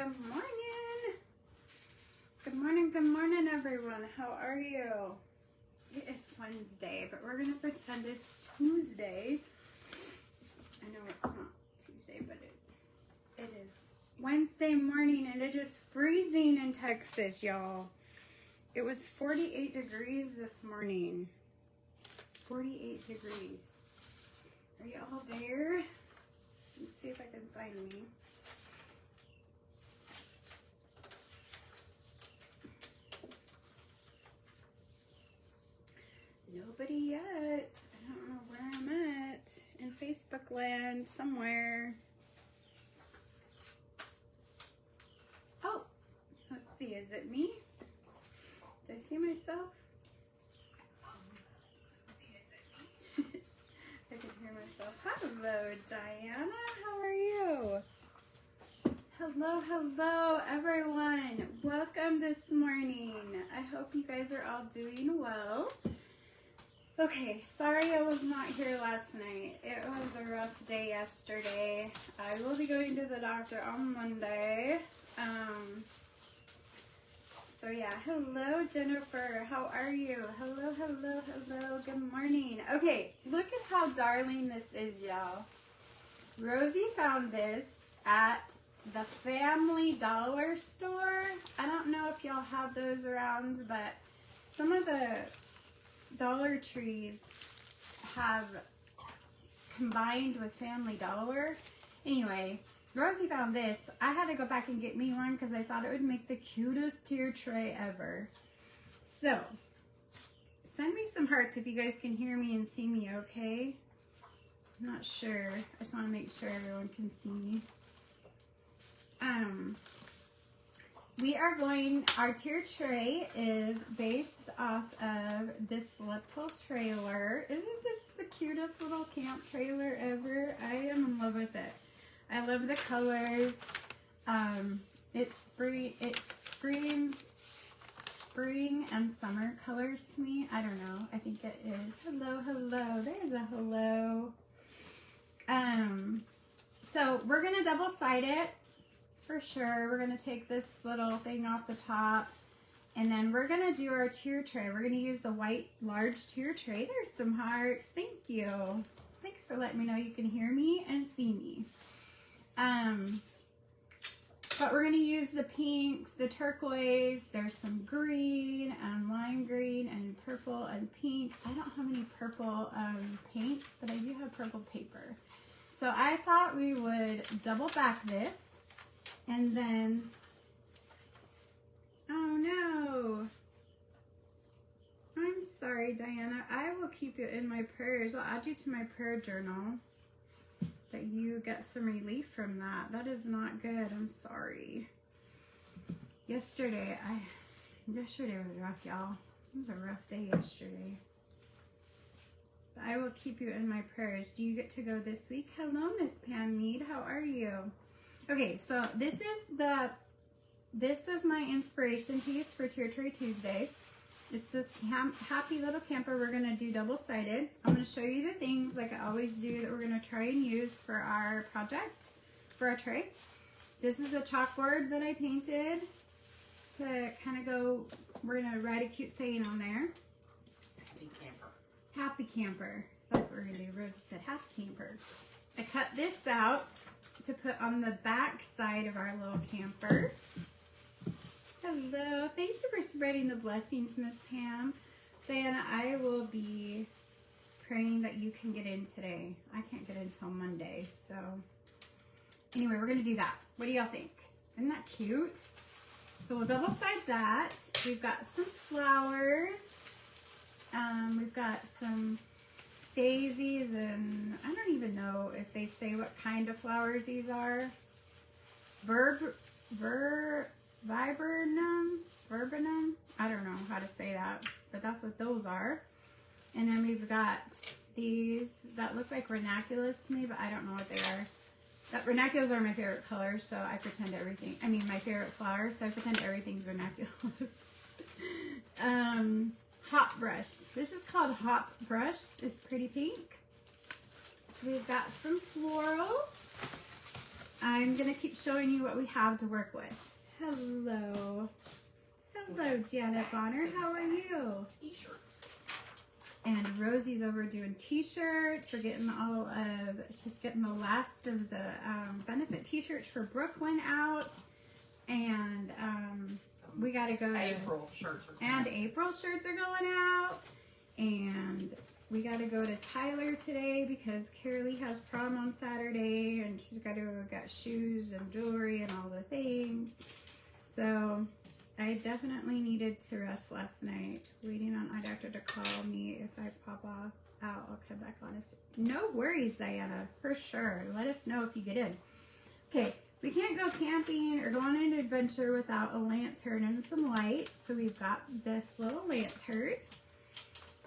Good morning. Good morning, good morning, everyone. How are you? It is Wednesday, but we're going to pretend it's Tuesday. I know it's not Tuesday, but it is Wednesday morning, and it is freezing in Texas, y'all. It was 48 degrees this morning. 48 degrees. Are you all there? Let's see if I can find me. Nobody yet. I don't know where I'm at. In Facebook land somewhere. Oh, let's see. Is it me? Do I see myself? Let's see, is it me? I can hear myself. Hello, Diana. How are you? Hello, hello, everyone. Welcome this morning. I hope you guys are all doing well. Okay, sorry I was not here last night. It was a rough day yesterday. I will be going to the doctor on Monday. So yeah, hello Jennifer, how are you? Hello, hello, hello, good morning. Okay, look at how darling this is, y'all. Rosie found this at the Family Dollar store. I don't know if y'all have those around, but some of the Dollar Trees have combined with Family Dollar. Anyway, Rosie found this. I had to go back and get me one because I thought it would make the cutest tier tray ever. So, send me some hearts if you guys can hear me and see me okay. I'm not sure. I just want to make sure everyone can see me. Our tier tray is based off of this little trailer. Isn't this the cutest little camp trailer ever? I am in love with it. I love the colors. It screams spring and summer colors to me. I don't know. I think it is. Hello, hello. There's a hello. So we're going to double side it. For sure, we're going to take this little thing off the top, and then we're going to do our tier tray. We're going to use the white large tier tray. There's some hearts. Thank you. Thanks for letting me know you can hear me and see me. But we're going to use the pinks, the turquoise. There's some green and lime green and purple and pink. I don't have any purple paint, but I do have purple paper. So I thought we would double back this. And then, oh no, I'm sorry, Diana. I will keep you in my prayers. I'll add you to my prayer journal that you get some relief from that. That is not good. I'm sorry. Yesterday was rough, y'all. It was a rough day yesterday. But I will keep you in my prayers. Do you get to go this week? Hello, Miss Pam Mead. How are you? Okay, so this is my inspiration piece for Tier Tray Tuesday. It's this happy little camper. We're going to do double-sided. I'm going to show you the things like I always do that we're going to try and use for our project, for our tray. This is a chalkboard that I painted to kind of go, we're going to write a cute saying on there. Happy camper. Happy camper. That's what we're going to do. Rose said happy camper. I cut this out to put on the back side of our little camper. Hello, thank you for spreading the blessings, Miss Pam. Diana, I will be praying that you can get in today. I can't get in until Monday, so anyway, we're gonna do that. What do y'all think? Isn't that cute? So we'll double side that. We've got some flowers. We've got some daisies, and I don't even know if they say what kind of flowers these are. Viburnum. I don't know how to say that, but that's what those are. And then we've got these that look like ranunculus to me, but I don't know what they are. Ranunculus are my favorite color, so I pretend everything. I mean, my favorite flower, so I pretend everything's ranunculus. Hop brush. This is called Hop Brush. It's pretty pink. So we've got some florals. I'm going to keep showing you what we have to work with. Hello. Hello, Janet Bonner. How are you? T-shirts. And Rosie's over doing t-shirts. We're getting she's getting the last of the benefit t-shirts for Brooklyn out. And we got to go to... April shirts are coming. And April shirts are going out. And we got to go to Tyler today because Carolee has prom on Saturday. And she's got to go get shoes and jewelry and all the things. So... I definitely needed to rest last night, waiting on eye doctor to call me. If I pop off out, I'll come back on. No worries, Diana, for sure. Let us know if you get in. Okay, we can't go camping or go on an adventure without a lantern and some light. So we've got this little lantern.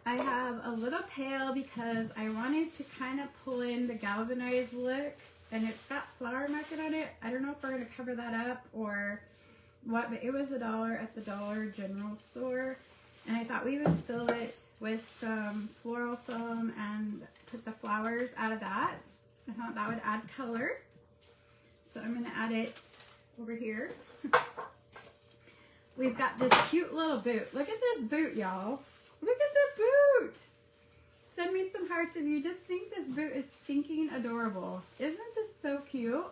I have a little pail because I wanted to kind of pull in the galvanized look, and it's got flour market on it. I don't know if we're going to cover that up or... what, but it was $1 at the Dollar General store, and I thought we would fill it with some floral foam and put the flowers out of that. I thought that would add color, so I'm going to add it over here. We've got this cute little boot. Look at this boot, y'all. Look at the boot. Send me some hearts if you just think this boot is stinking adorable. Isn't this so cute?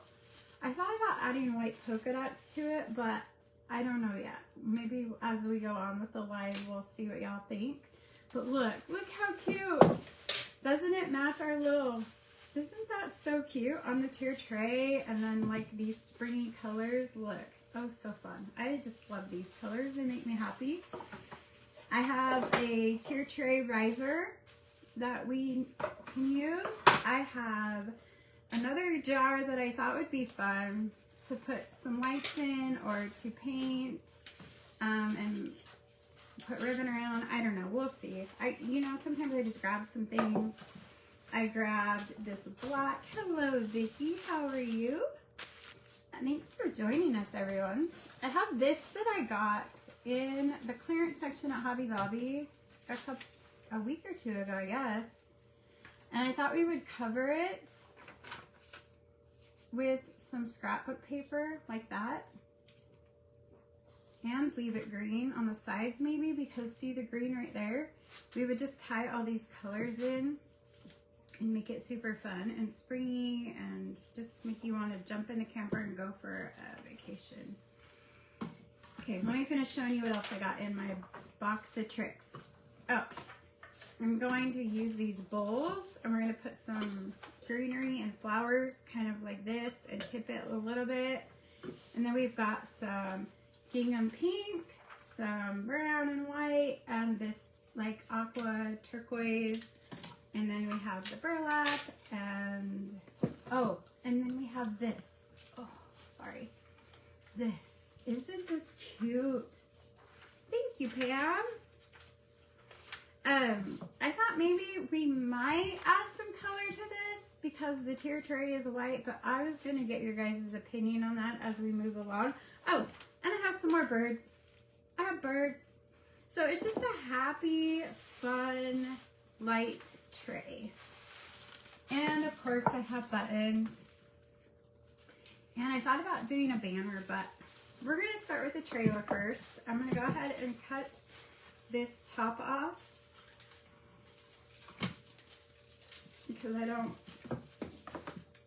I thought about adding white polka dots to it, but I don't know yet. Maybe as we go on with the live, we'll see what y'all think. But look how cute. Doesn't it match our little, isn't that so cute on the tier tray? And then like these springy colors, look. Oh, so fun. I just love these colors. They make me happy. I have a tier tray riser that we can use. I have another jar that I thought would be fun to put some lights in or to paint and put ribbon around. I don't know. We'll see. Sometimes I just grab some things. I grabbed this black. Hello, Vicky. How are you? Thanks for joining us, everyone. I have this that I got in the clearance section at Hobby Lobby a week or two ago, I guess. And I thought we would cover it with some scrapbook paper like that, and leave it green on the sides maybe, because see the green right there? We would just tie all these colors in and make it super fun and springy and just make you want to jump in the camper and go for a vacation. Okay, let me finish showing you what else I got in my box of tricks. Oh, I'm going to use these bowls, and we're going to put some greenery and flowers kind of like this and tip it a little bit. And then we've got some gingham pink, some brown and white, and this like aqua turquoise. And then we have the burlap, and and then we have this. Oh, sorry. This. Isn't this cute? Thank you, Pam. I thought maybe we might add some color to this because the tier tray is white, but I was going to get your guys' opinion on that as we move along. Oh, and I have some more birds. I have birds. So it's just a happy, fun, light tray. And of course I have buttons. And I thought about doing a banner, but we're going to start with the trailer first. I'm going to go ahead and cut this top off, because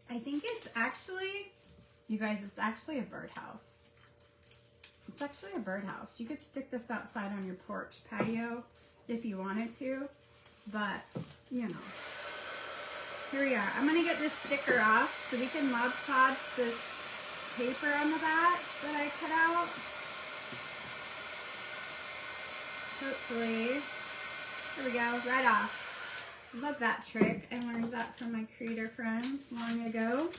I think it's actually, you guys, it's actually a birdhouse. It's actually a birdhouse. You could stick this outside on your porch patio if you wanted to, but you know. Here we are. I'm going to get this sticker off so we can Mod Podge this paper on the back that I cut out. Hopefully. There we go. Right off. Love that trick. I learned that from my creator friends long ago.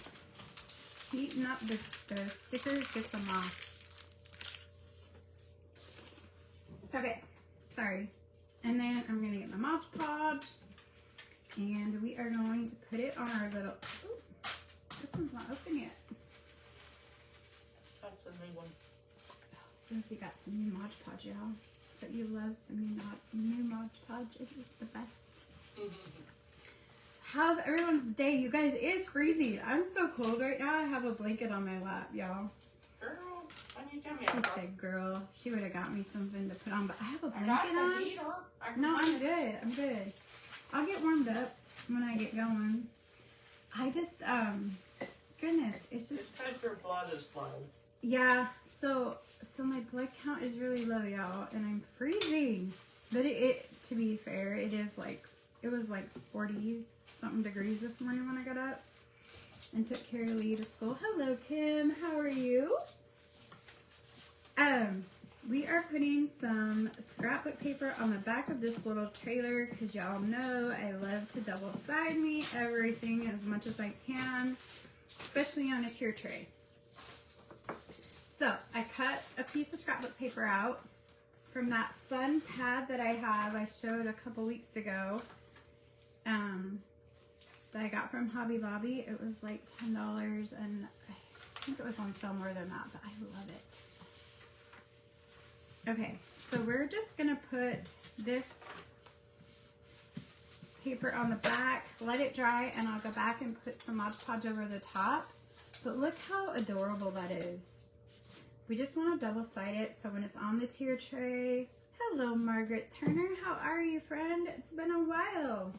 Heating up the stickers, get them off. Okay. Sorry. And then I'm going to get my Mod Podge. And we are going to put it on our little... Ooh, this one's not open yet. That's the new one. Rosie got some new Mod Podge, y'all. But you love some new Mod Podge. It is the best. How's everyone's day? You guys, it is freezing. I'm so cold right now. I have a blanket on my lap, y'all. Girl, why didn't you tell me? She said, girl, she would have got me something to put on, but I have a blanket on. No, I'm good. I'm good. I'll get warmed up when I get going. I just, goodness, it's just. It's because your blood is low. Yeah, so my blood count is really low, y'all, and I'm freezing. But it to be fair, it was like 40 something degrees this morning when I got up and took care of Lee to school. Hello, Kim. How are you? We are putting some scrapbook paper on the back of this little trailer because y'all know I love to double side me everything as much as I can, especially on a tier tray. So I cut a piece of scrapbook paper out from that fun pad that I have. I showed a couple weeks ago that I got from Hobby Lobby. It was like $10 and I think it was on sale more than that, but I love it. Okay, so we're just gonna put this paper on the back, let it dry, and I'll go back and put some Mod Podge over the top. But look how adorable that is. We just want to double side it so when it's on the tier tray. Hello, Margaret Turner. How are you, friend? It's been a while.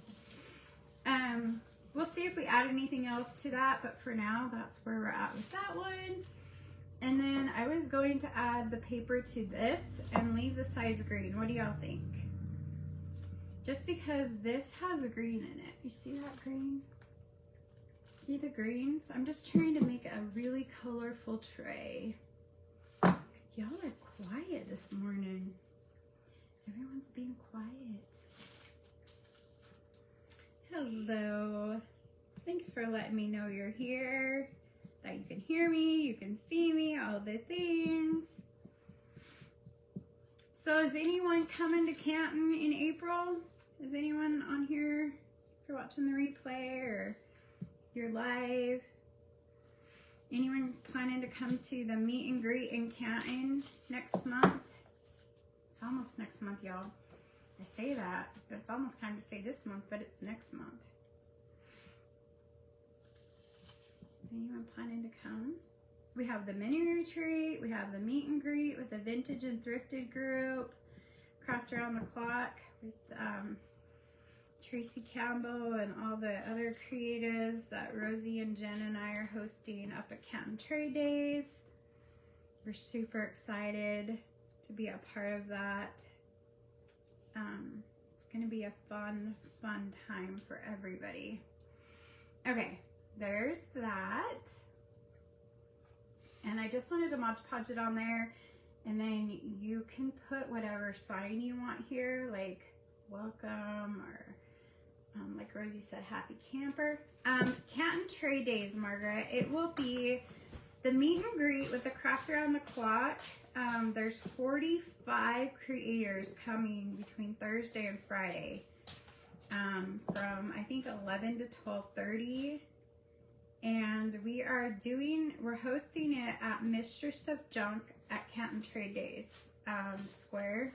We'll see if we add anything else to that, but for now, that's where we're at with that one. And then I was going to add the paper to this and leave the sides green. What do y'all think? Just because this has a green in it. You see that green? See the greens? I'm just trying to make it a really colorful tray. Y'all are quiet this morning. Everyone's being quiet. Hello. Thanks for letting me know you're here. That you can hear me, you can see me, all the things. So is anyone coming to Canton in April? Is anyone on here? If you're watching the replay or you're live? Anyone planning to come to the meet and greet in Canton next month? It's almost next month, y'all. I say that. It's almost time to say this month, but it's next month. Is anyone planning to come? We have the mini retreat. We have the meet and greet with the vintage and thrifted group. Craft Around the Clock with Tracy Campbell and all the other creatives that Rosie and Jen and I are hosting up at Canton Trade Days. We're super excited to be a part of that. It's going to be a fun time for everybody. Okay, there's that. And I just wanted to Mod Podge it on there. And then you can put whatever sign you want here, like welcome or like Rosie said, happy camper. Canton Trade Days, Margaret. It will be the meet and greet with the Craft Around the Clock. There's 45 creators coming between Thursday and Friday from I think 11 to 12:30. And we're hosting it at Mistress of Junk at Canton Trade Days Square.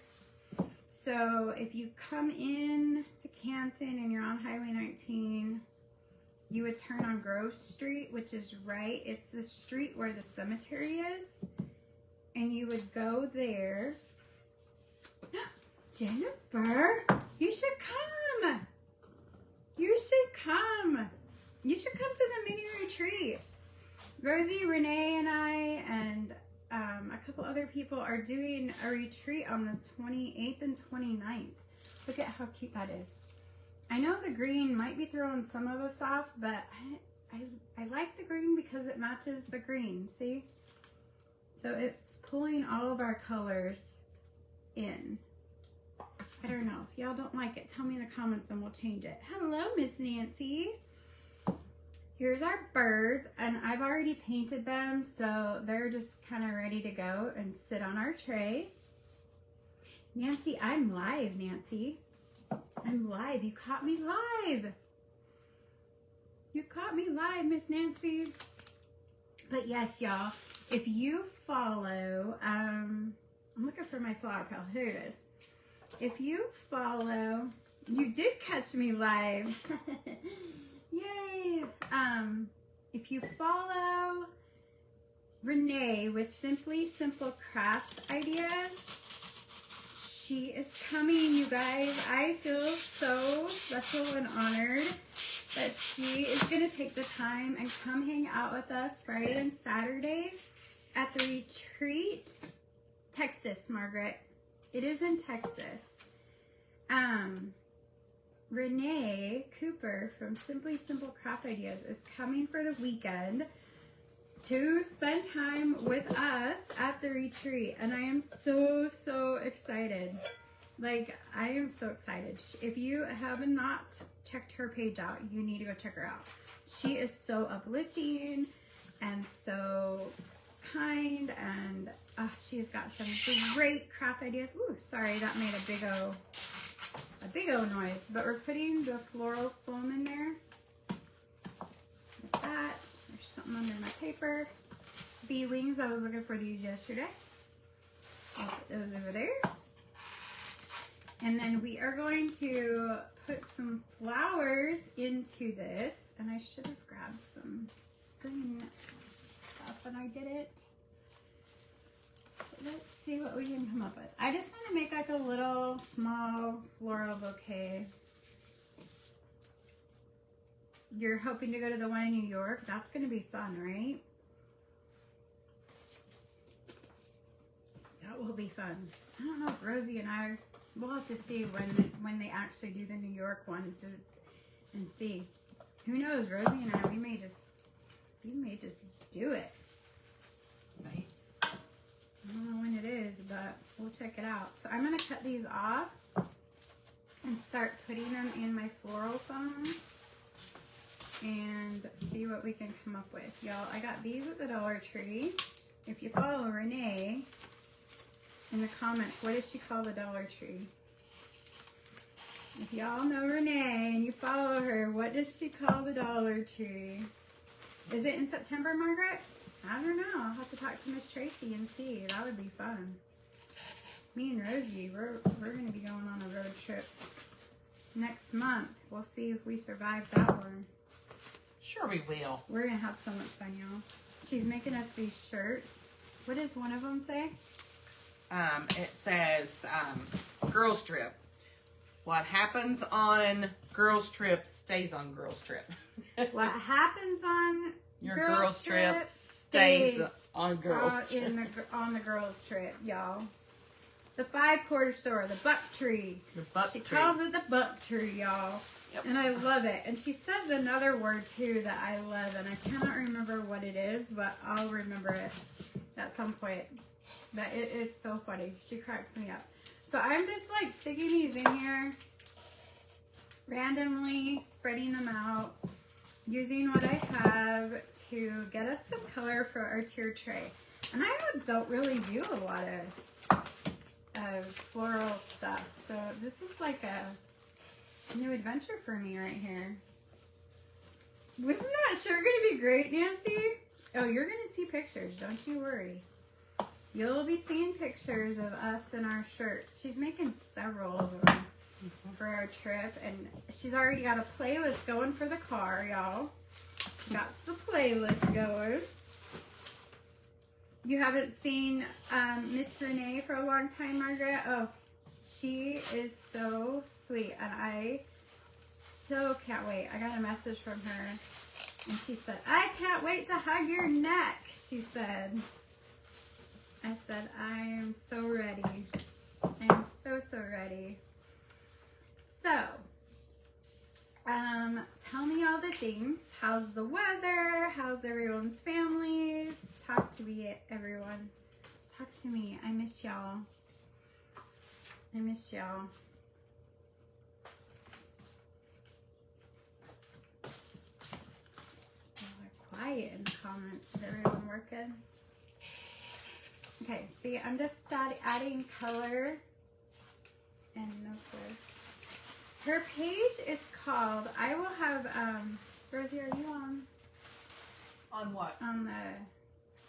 So if you come in to Canton and you're on Highway 19, you would turn on Grove Street, which is right. It's the street where the cemetery is. And you would go there. Jennifer, you should come. You should come. You should come to the mini retreat. Rosie, Renee, and I, and a couple other people are doing a retreat on the 28th and 29th. Look at how cute that is. I know the green might be throwing some of us off, but I like the green because it matches the green, see? So it's pulling all of our colors in. I don't know. If y'all don't like it, tell me in the comments and we'll change it. Hello, Miss Nancy. Here's our birds, and I've already painted them, so they're just kind of ready to go and sit on our tray. Nancy, I'm live, Nancy. I'm live. You caught me live. You caught me live, Miss Nancy. But yes, y'all, if you follow, I'm looking for my flower pile. Here it is. If you follow, you did catch me live. Yay! If you follow Renee with Simply Simple Craft Ideas, she is coming, you guys. I feel so special and honored that she is going to take the time and come hang out with us Friday and Saturday at the retreat. Texas, Margaret. It is in Texas. Renee Cooper from Simply Simple Craft Ideas is coming for the weekend to spend time with us at the retreat. And I am so, so excited. Like, I am so excited. If you have not checked her page out, you need to go check her out. She is so uplifting and so kind, and she's got some great craft ideas. Ooh, sorry, that made a big O noise. But we're putting the floral foam in there. Like that. There's something under my paper. Bee wings. I was looking for these yesterday. I'll put those over there. And then we are going to put some flowers into this. And I should have grabbed some green stuff, and I didn't. Let's see what we can come up with. I just want to make like a little small floral bouquet. You're hoping to go to the one in New York? That's going to be fun, right? That will be fun. I don't know if Rosie and I, we'll have to see when they actually do the New York one and see. Who knows? Rosie and I, we may just do it. Right. I don't know when it is, but we'll check it out. So I'm going to cut these off and start putting them in my floral foam and see what we can come up with. Y'all, I got these at the Dollar Tree. If you follow Renee in the comments, what does she call the Dollar Tree? If y'all know Renee and you follow her, what does she call the Dollar Tree? Is it in September, Margaret? I don't know. I'll have to talk to Miss Tracy and see. That would be fun. Me and Rosie, we're going to be going on a road trip next month. We'll see if we survive that one. Sure we will. We're going to have so much fun, y'all. She's making us these shirts. What does one of them say? It says, girls trip. What happens on girls trip stays on girls trip. What happens on your girls trip stays on girls trip. On the girls trip, y'all. The 5-quarter store, the buck tree. The buck she tree. calls it the buck tree, y'all. Yep. And I love it. And she says another word too that I love, and I cannot remember what it is, but I'll remember it at some point. But it is so funny. She cracks me up. So I'm just like sticking these in here, randomly spreading them out, using what I have to get us some color for our tier tray. And I don't really do a lot of floral stuff. So this is like a new adventure for me right here. Wasn't that sure going to be great, Nancy? Oh, you're going to see pictures. Don't you worry. You'll be seeing pictures of us in our shirts. She's making several of them for our trip. And she's already got a playlist going for the car, y'all. Got the playlist going. You haven't seen Miss Renee for a long time, Margaret? Oh, she is so sweet. And I so can't wait. I got a message from her. And she said, I can't wait to hug your neck, she said. I said, I am so ready. I am so, so ready. So, tell me all the things. How's the weather? How's everyone's families? Talk to me, everyone. Talk to me. I miss y'all. I miss y'all. Y'all are quiet in the comments. Is everyone working? Okay, see, I'm just adding color and no clue. Her page is called, I will have, Rosie, are you on? On what? On the,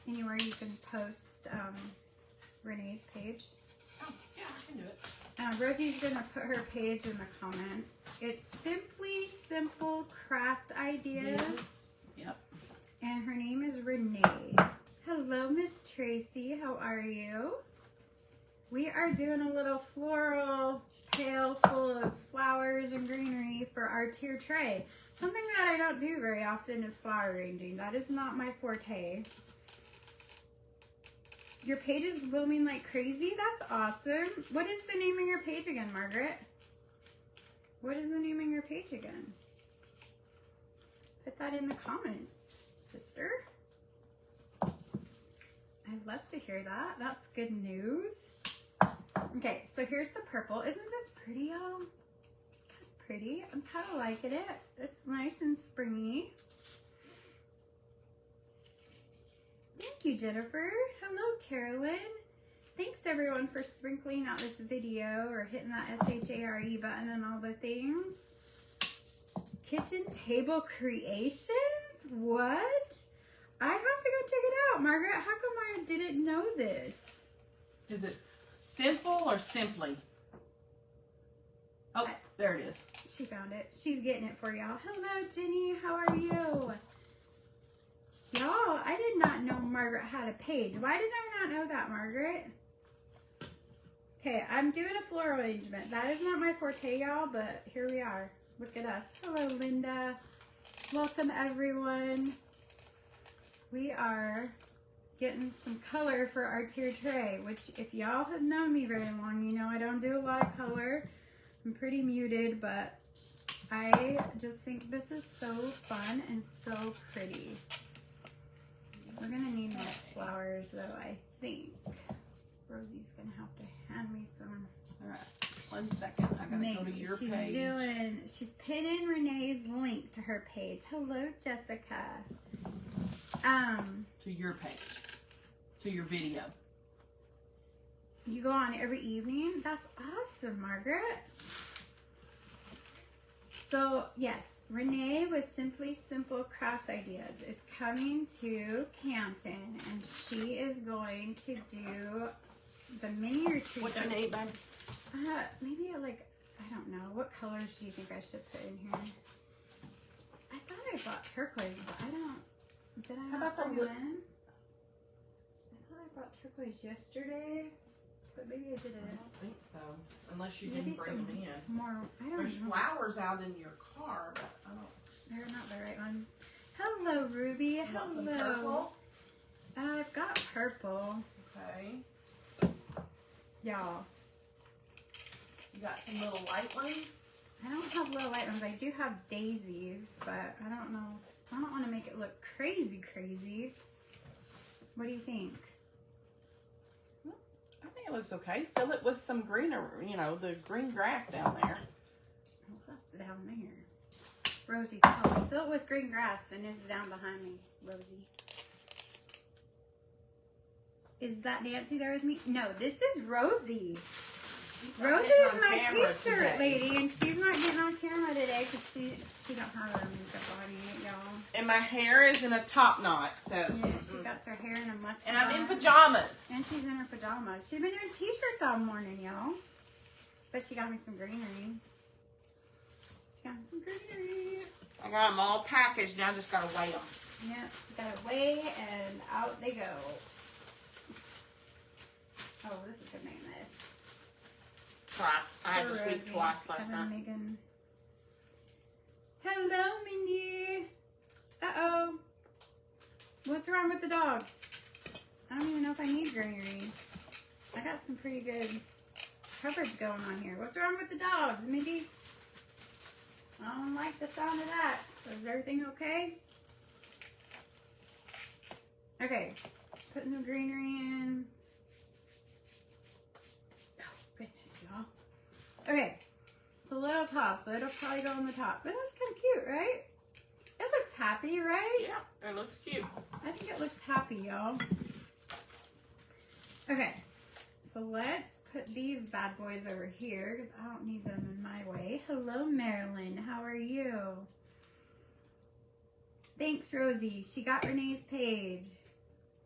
anywhere you can post Renee's page. Oh, yeah, I can do it. Rosie's gonna put her page in the comments. It's Simply Simple Craft Ideas. Yes. Yep. And her name is Renee. Hello, Miss Tracy. How are you? We are doing a little floral pail full of flowers and greenery for our tier tray. Something that I don't do very often is flower arranging. That is not my forte. Your page is blooming like crazy? That's awesome. What is the name of your page again, Margaret? What is the name of your page again? Put that in the comments, sister. I'd love to hear that. That's good news. Okay, so here's the purple. Isn't this pretty, y'all? It's kind of pretty. I'm kind of liking it. It's nice and springy. Thank you, Jennifer. Hello, Carolyn. Thanks, everyone, for sprinkling out this video or hitting that SHARE button and all the things. Kitchen table creations? What? I have to go check it out. Margaret, how come I didn't know this? Is it simple or simply? Oh, there it is. She found it. She's getting it for y'all. Hello, Jenny. How are you? Y'all, I did not know Margaret had a page. Why did I not know that, Margaret? Okay, I'm doing a floral arrangement. That is not my forte, y'all, but here we are. Look at us. Hello, Linda. Welcome, everyone. We are getting some color for our tier tray, which if y'all have known me very long, you know I don't do a lot of color. I'm pretty muted, but I just think this is so fun and so pretty. We're gonna need more flowers though, I think. Rosie's gonna have to hand me some. All right, 1 second. I gotta go to your page. She's pinning Renee's link to her page. Hello, Jessica. To your page. To your video. You go on every evening? That's awesome, Margaret. So, yes, Renee with Simply Simple Craft Ideas is coming to Canton, and she is going to do the mini retreat. What's your name, babe? Maybe like, I don't know. What colors do you think I should put in here? I thought I bought turquoise, but I don't. Did I? How about bring the them in? I thought I bought turquoise yesterday, but maybe I didn't. I don't think so. Unless you Maybe didn't bring them in. More. I don't There's know. flowers out in your car, but I don't. They're not the right ones. Hello, Ruby. You want some Hello. purple? I've got purple. Okay. Y'all. You got some little light ones? I don't have little white ones. I do have daisies, but I don't know. I don't want to make it look crazy, crazy. What do you think? I think it looks okay. Fill it with some greener, you know, the green grass down there. Oh, that's down there. Rosie's telling me. Fill it with green grass, and it's down behind me, Rosie. Is that Nancy there with me? No, this is Rosie. Rosie is my t-shirt lady, and she's not getting on camera today because she don't have her makeup on yet, y'all. And my hair is in a top knot, so. Yeah, she got her hair in a mustache. And I'm in pajamas. And she's in her pajamas. She's been doing t-shirts all morning, y'all. But she got me some greenery. She got me some greenery. I got them all packaged. Now I just gotta weigh them. Yeah, she's got to weigh, and out they go. Oh, this is a name this. I had to speak twice last night. Megan. Hello, Mindy. Uh-oh. What's wrong with the dogs? I don't even know if I need greenery. I got some pretty good coverage going on here. What's wrong with the dogs, Mindy? I don't like the sound of that. Is everything okay? Okay. Putting the greenery in. Goodness, y'all. Okay, it's a little tall, so it'll probably go on the top. But that's kind of cute, right? It looks happy, right? Yeah, it looks cute. I think it looks happy, y'all. Okay, so let's put these bad boys over here because I don't need them in my way. Hello, Marilyn. How are you? Thanks, Rosie. She got Renee's page.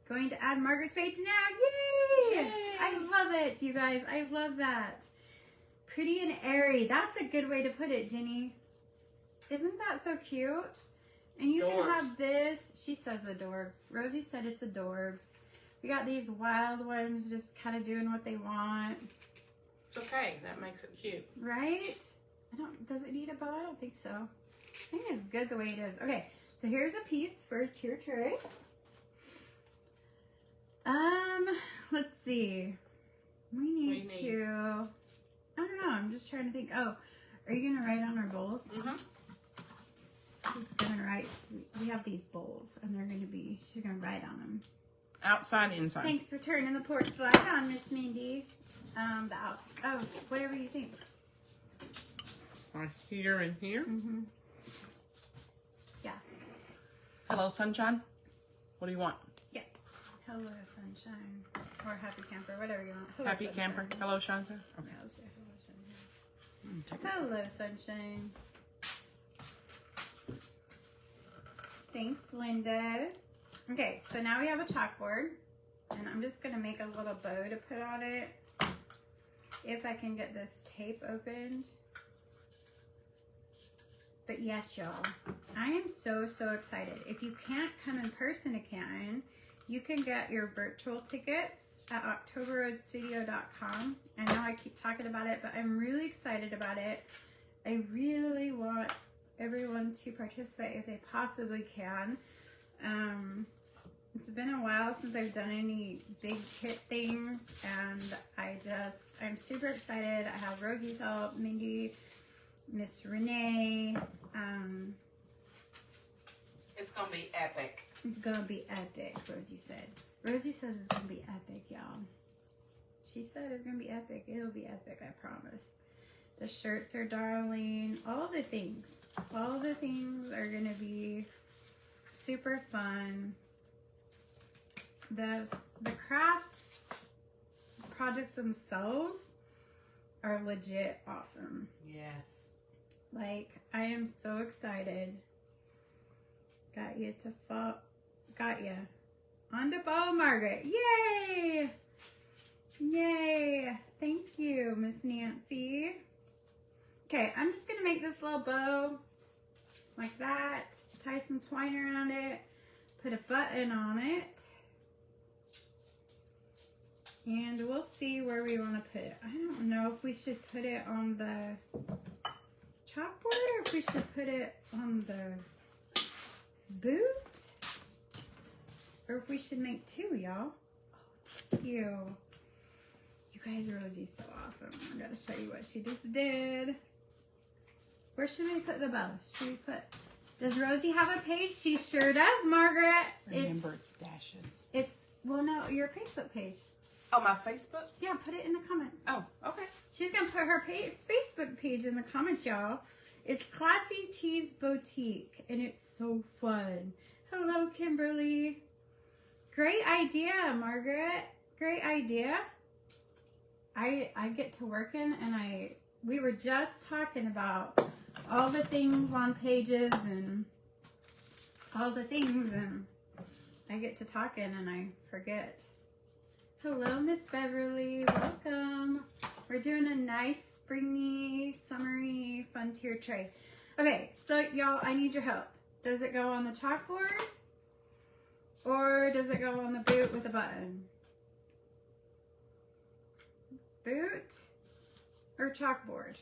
Going to add Margaret's page now. Yay! Yay. I love it, you guys. I love that. Pretty and airy. That's a good way to put it, Jenny. Isn't that so cute? And you can have this. She says adorbs. Rosie said it's adorbs. We got these wild ones just kind of doing what they want. It's okay. That makes it cute. Right? Does it need a bow? I don't think so. I think it's good the way it is. Okay, so here's a piece for a tier tray. Let's see. We need to, I don't know, I'm just trying to think. Oh, are you gonna write on our bowls? She's gonna write, we have these bowls and she's gonna write on them. Outside, inside. Thanks for turning the porch light on, Miss Mindy. Whatever you think. Here and here? Yeah. Hello, sunshine. What do you want? Yeah. Hello, sunshine. Or happy camper, whatever you want. Hello, Happy sunshine. camper. Hello, sunshine. Okay. Yeah, let's say hello, sunshine. Hello, sunshine. Thanks, Linda. Okay, so now we have a chalkboard. And I'm just going to make a little bow to put on it. If I can get this tape opened. But yes, y'all, I am so excited. If you can't come in person to Canton, you can get your virtual tickets at octoberroadstudio.com. I know I keep talking about it, but I'm really excited about it. I really want everyone to participate if they possibly can. It's been a while since I've done any big hit things, and I'm super excited. I have Rosie's help, Mindy, Miss Renee. It's gonna be epic. It's gonna be epic, Rosie said. Rosie says it's gonna be epic, y'all. She said it's gonna be epic. It'll be epic, I promise. The shirts are darling. All the things. All the things are gonna be super fun. The crafts projects themselves are legit awesome. Yes. Like, I am so excited. Got you. On to follow Margaret. Yay! Yay! Thank you, Miss Nancy. Okay, I'm just gonna make this little bow like that. Tie some twine around it. Put a button on it. And we'll see where we want to put it. I don't know if we should put it on the chalkboard or if we should put it on the boot. Or if we should make two, y'all. Oh, thank you. You guys, Rosie's so awesome. I gotta show you what she just did. Where should we put the bow? Should we put... Does Rosie have a page? She sure does, Margaret. Remember, it's dashes. Well, no, your Facebook page. Oh, my Facebook? Yeah, put it in the comment. Oh, okay. She's going to put her Facebook page in the comments, y'all. It's Classy Tees Boutique, and it's so fun. Hello, Kimberly. Great idea, Margaret. Great idea. I get to working, and we were just talking about all the things on pages and all the things, and I get to talking, and I forget. Hello, Miss Beverly. Welcome. We're doing a nice springy, summery, fun tier tray. Okay, so y'all, I need your help. Does it go on the chalkboard? Or does it go on the boot with a button? Boot or chalkboard?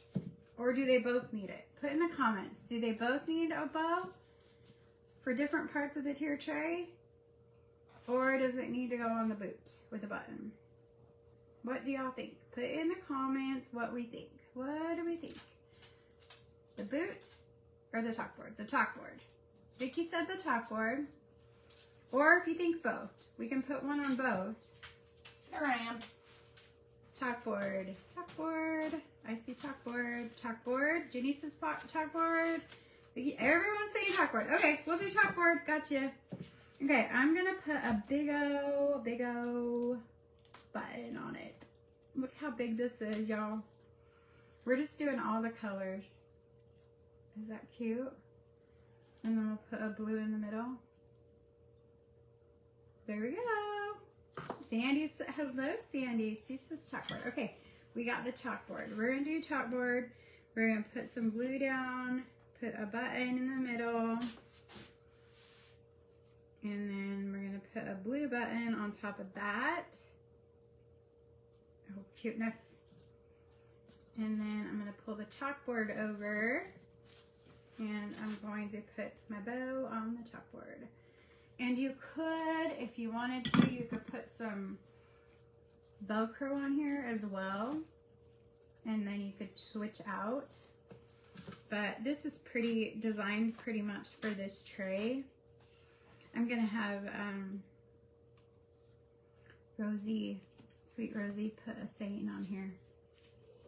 Or do they both need it? Put in the comments. Do they both need a bow for different parts of the tier tray? Or does it need to go on the boot with a button? What do y'all think? Put in the comments what we think. What do we think? The boot or the chalkboard? The chalkboard. Vicky said the chalkboard. Or if you think both, we can put one on both. There I am. Chalkboard. Chalkboard. I see chalkboard. Chalkboard. Jenny says chalkboard. Everyone's saying chalkboard. Okay, we'll do chalkboard. Gotcha. Okay, I'm going to put a big O button on it. Look how big this is, y'all. We're just doing all the colors. Is that cute? And then we'll put a blue in the middle. There we go. Sandy said, hello, Sandy. She says chalkboard. Okay, we got the chalkboard. We're going to do chalkboard. We're going to put some glue down, put a button in the middle, and then we're going to put a blue button on top of that. Oh, cuteness. And then I'm going to pull the chalkboard over, and I'm going to put my bow on the chalkboard. And you could, if you wanted to, you could put some Velcro on here as well. And then you could switch out. But this is designed pretty much for this tray. I'm going to have Rosie, sweet Rosie, put a saying on here.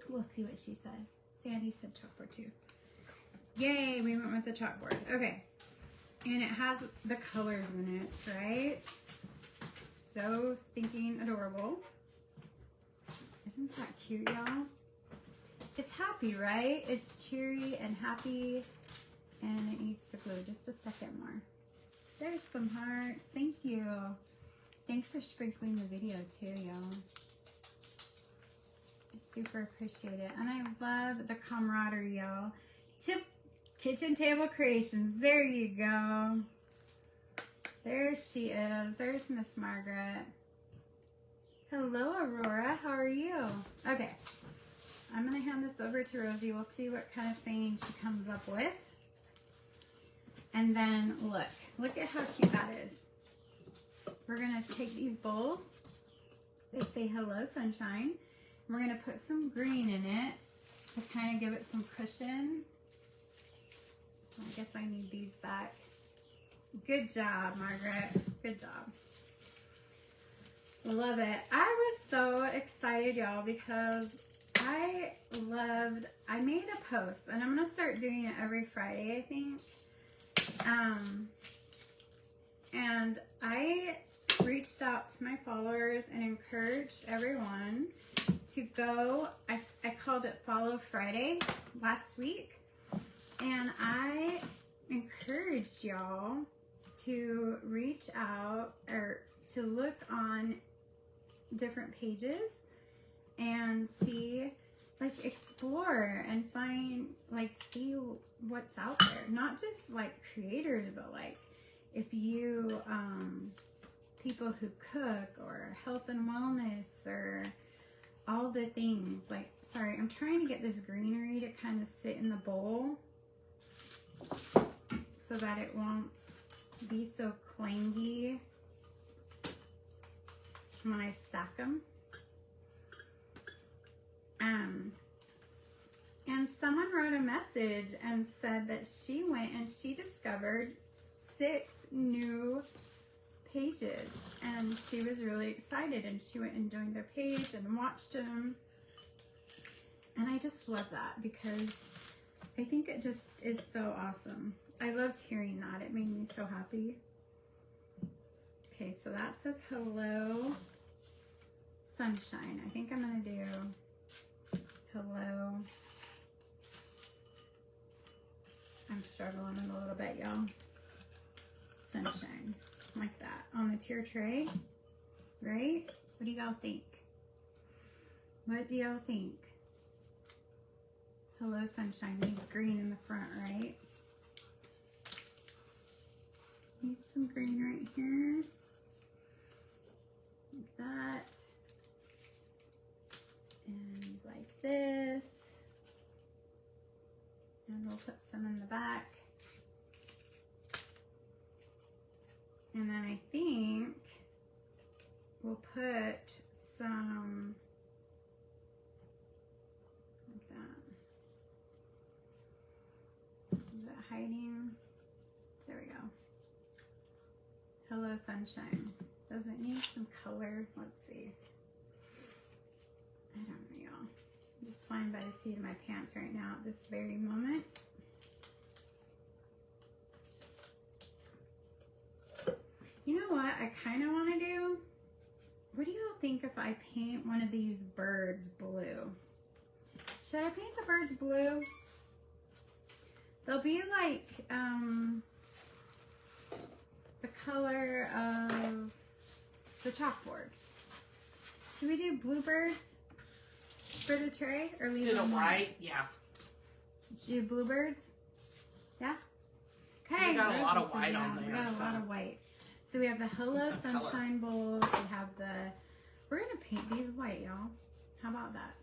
We'll see what she says. Sandy said chalkboard too. Yay, we went with the chalkboard. Okay. And it has the colors in it, right? So stinking adorable. Isn't that cute, y'all? It's happy, right? It's cheery and happy. And it needs to glue. Just a second more. There's some hearts. Thank you. Thanks for sprinkling the video too, y'all. I super appreciate it. And I love the camaraderie, y'all. Kitchen Table Creations. There you go. There she is. There's Miss Margaret. Hello, Aurora. How are you? Okay. I'm going to hand this over to Rosie. We'll see what kind of saying she comes up with. And then look at how cute that is. We're going to take these bowls. They say hello, sunshine. We're going to put some green in it to kind of give it some cushion. I guess I need these back. Good job, Margaret. Good job. Love it. I was so excited, y'all, because I made a post, and I'm going to start doing it every Friday, I think. And I reached out to my followers and encouraged everyone to go. I called it Follow Friday last week. And I encouraged y'all to reach out or to look on different pages and see, like, explore and find, like, see what's out there. Not just, like, creators, but, like, if you, people who cook or health and wellness or all the things. Like, sorry, I'm trying to get this greenery to kind of sit in the bowl so that it won't be so clangy when I stack them. And someone wrote a message and said that she went and she discovered 6 new pages, and she was really excited, and she went and joined their page and watched them. And I just love that because I think it just is so awesome. I loved hearing that. It made me so happy. Okay, so that says hello, sunshine. I think I'm gonna do hello. I'm struggling a little bit, y'all. Sunshine, like that on the tier tray, right? What do y'all think? What do y'all think? Hello, sunshine needs green in the front, right? Need some green right here, like that, and like this, and we'll put some in the back. And then I think we'll put some like that. Is it hiding? There we go. Hello, sunshine. Does it need some color? Let's see. I don't know, y'all. I'm just flying by the seat of my pants right now at this very moment. You know what I kind of want to do? What do y'all think if I paint one of these birds blue? Should I paint the birds blue? They'll be like the color of the chalkboard. Should we do bluebirds for the tray? Or leave Instead them of white, yeah. Should we do bluebirds? Yeah? Okay. We got a lot of So, white yeah, on there. We got a lot of white. So we have the Hello Some Sunshine bowls. We have the... We're going to paint these white, y'all. How about that?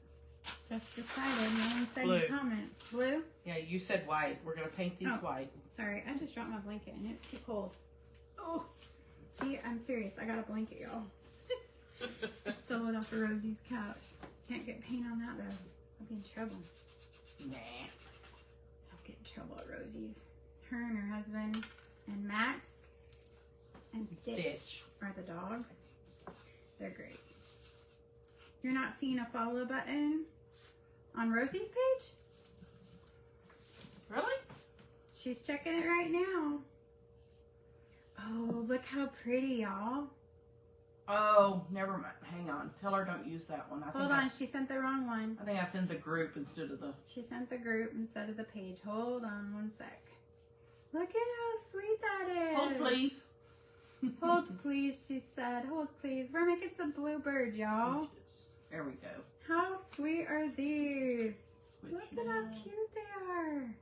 Just decided. No one said Blue. any comments. Blue? Yeah, you said white. We're going to paint these white. Sorry, I just dropped my blanket and it's too cold. Oh. See, I'm serious. I got a blanket, y'all. I stole it off of Rosie's couch. Can't get paint on that, though. I'll be in trouble. Nah. Don't get in trouble at Rosie's. Her and her husband and Max and Stitch are the dogs. They're great. You're not seeing a follow button on Rosie's page? Really? She's checking it right now. Oh, look how pretty, y'all. Oh, never mind. Hang on. Tell her don't use that one. Hold on, she sent the wrong one. I think I sent the group instead of the... She sent the group instead of the page. Hold on one sec. Look at how sweet that is. Hold, please. Hold, please, she said. Hold, please. We're making some bluebird, y'all. There we go. How sweet are these? Switch Look at how cute they are.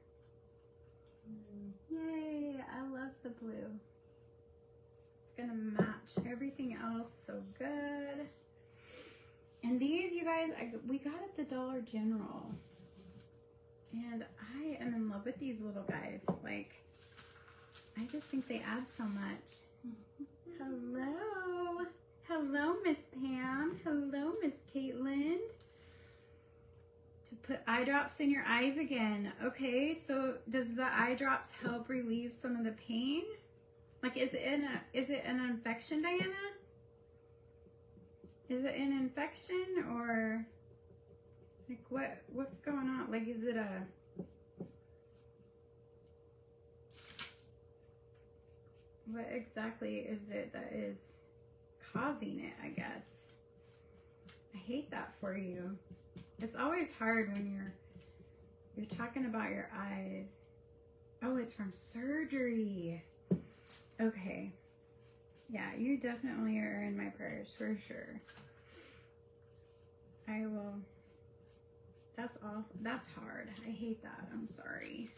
Yay, I love the blue. It's gonna match everything else so good. And these, you guys, we got at the Dollar General. And I am in love with these little guys. Like, I just think they add so much. Hello. Hello, Miss Pam. Hello, Miss Caitlin. To put eye drops in your eyes again. Okay, so does the eye drops help relieve some of the pain? Like, is it an infection, Diana? Is it an infection or like what's going on? Like, is it a what exactly is it that is causing it, I guess? I hate that for you. It's always hard when you're talking about your eyes. Oh, it's from surgery. Okay. Yeah, you definitely are in my prayers for sure. I will. That's all. That's hard. I hate that. I'm sorry.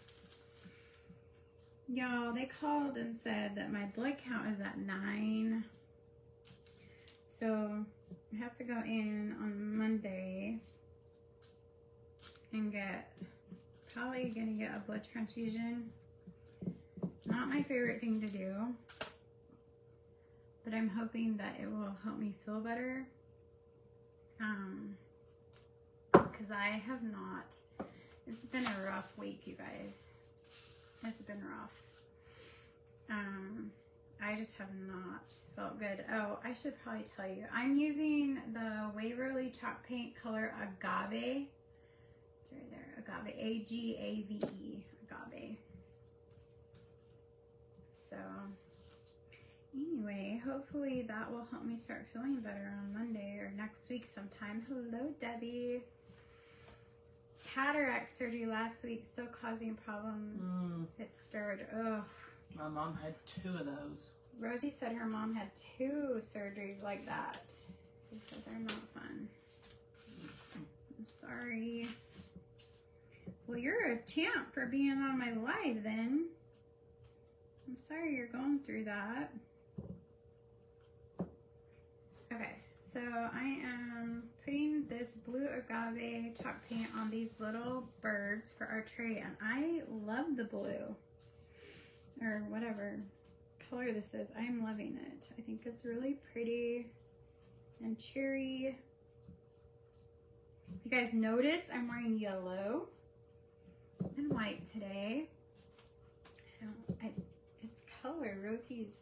Y'all, they called and said that my blood count is at 9. So I have to go in on Monday and probably gonna get a blood transfusion. Not my favorite thing to do, but I'm hoping that it will help me feel better. Because I have not. It's been a rough week, you guys. It's been rough. I just have not felt good. Oh, I should probably tell you. I'm using the Waverly Chalk Paint color Agave. It's right there. Agave. A-G-A-V-E. Agave. So, anyway, hopefully that will help me start feeling better on Monday or next week sometime. Hello, Debbie. Cataract surgery last week still causing problems. It stirred. Ugh. My mom had 2 of those. Rosie said her mom had 2 surgeries like that. She said they're not fun. I'm sorry. Well, you're a champ for being on my live then. I'm sorry you're going through that. Okay, so I am putting this blue agave chalk paint on these little birds for our tray, and I love the blue, or whatever color this is. I am loving it. I think it's really pretty and cheery. You guys notice I'm wearing yellow and white today. It's color. Rosie's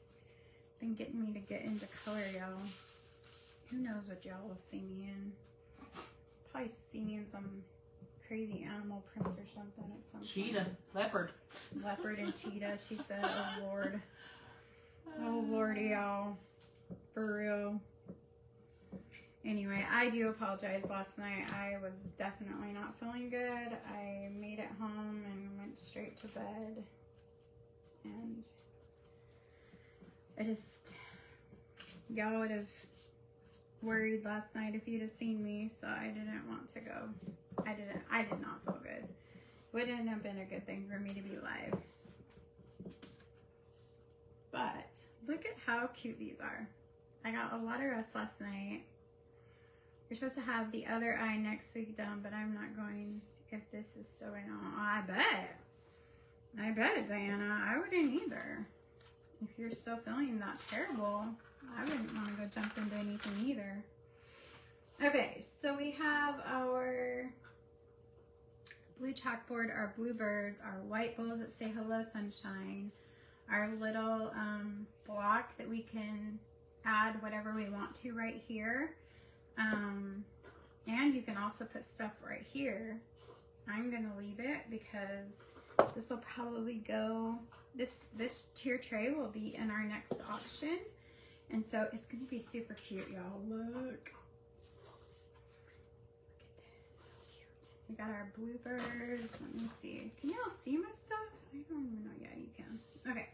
been getting me to get into color, y'all. Who knows what y'all will see me in? Probably see me in some crazy animal prints or something at some Cheetah. point. Leopard. Leopard and cheetah, she said. Oh, Lord. Oh, Lordy, y'all. For real. Anyway, I do apologize. Last night I was definitely not feeling good. I made it home and went straight to bed. And I just, y'all would have worried last night if you'd have seen me, so I didn't want to go. I did not feel good. Wouldn't have been a good thing for me to be live. But look at how cute these are. I got a lot of rest last night. You're supposed to have the other eye next week done, but I'm not going if this is still going on. I bet, Diana. I wouldn't either. If you're still feeling that terrible, I wouldn't want to go jump into anything either. Okay, so we have our blue chalkboard, our bluebirds, our white bowls that say hello sunshine, our little block that we can add whatever we want to right here. And you can also put stuff right here. I'm going to leave it because this will probably go, this tier tray will be in our next auction. And so it's going to be super cute, y'all. Look. We got our bluebirds. Let me see. Can y'all see my stuff? I don't even know. Yeah, you can. Okay.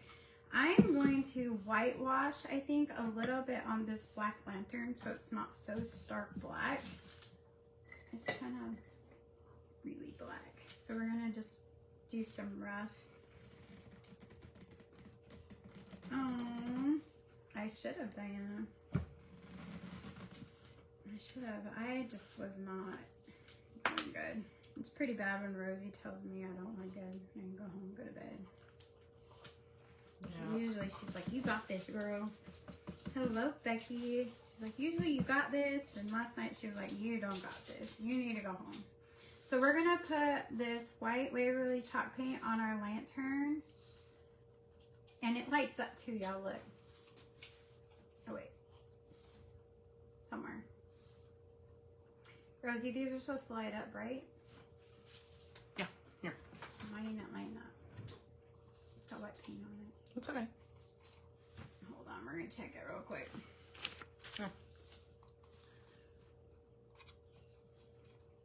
I'm going to whitewash, I think, a little bit on this black lantern so it's not so stark black. It's kind of really black. So we're going to just do some rough. Oh, I should have, Diana. I should have. I just was not doing good. It's pretty bad when Rosie tells me I don't look good and go home, go to bed. Yeah. Usually she's like, you got this, girl. Hello, Becky. She's like, usually you got this. And last night she was like, you don't got this. You need to go home. So we're going to put this white Waverly chalk paint on our lantern. And it lights up too, y'all. Look. Oh, wait. Somewhere. Rosie, these are supposed to light up, right? Yeah. Here. Why ain't it lighting up? It's got white paint on it. It's okay. Hold on, we're going to check it real quick. Oh.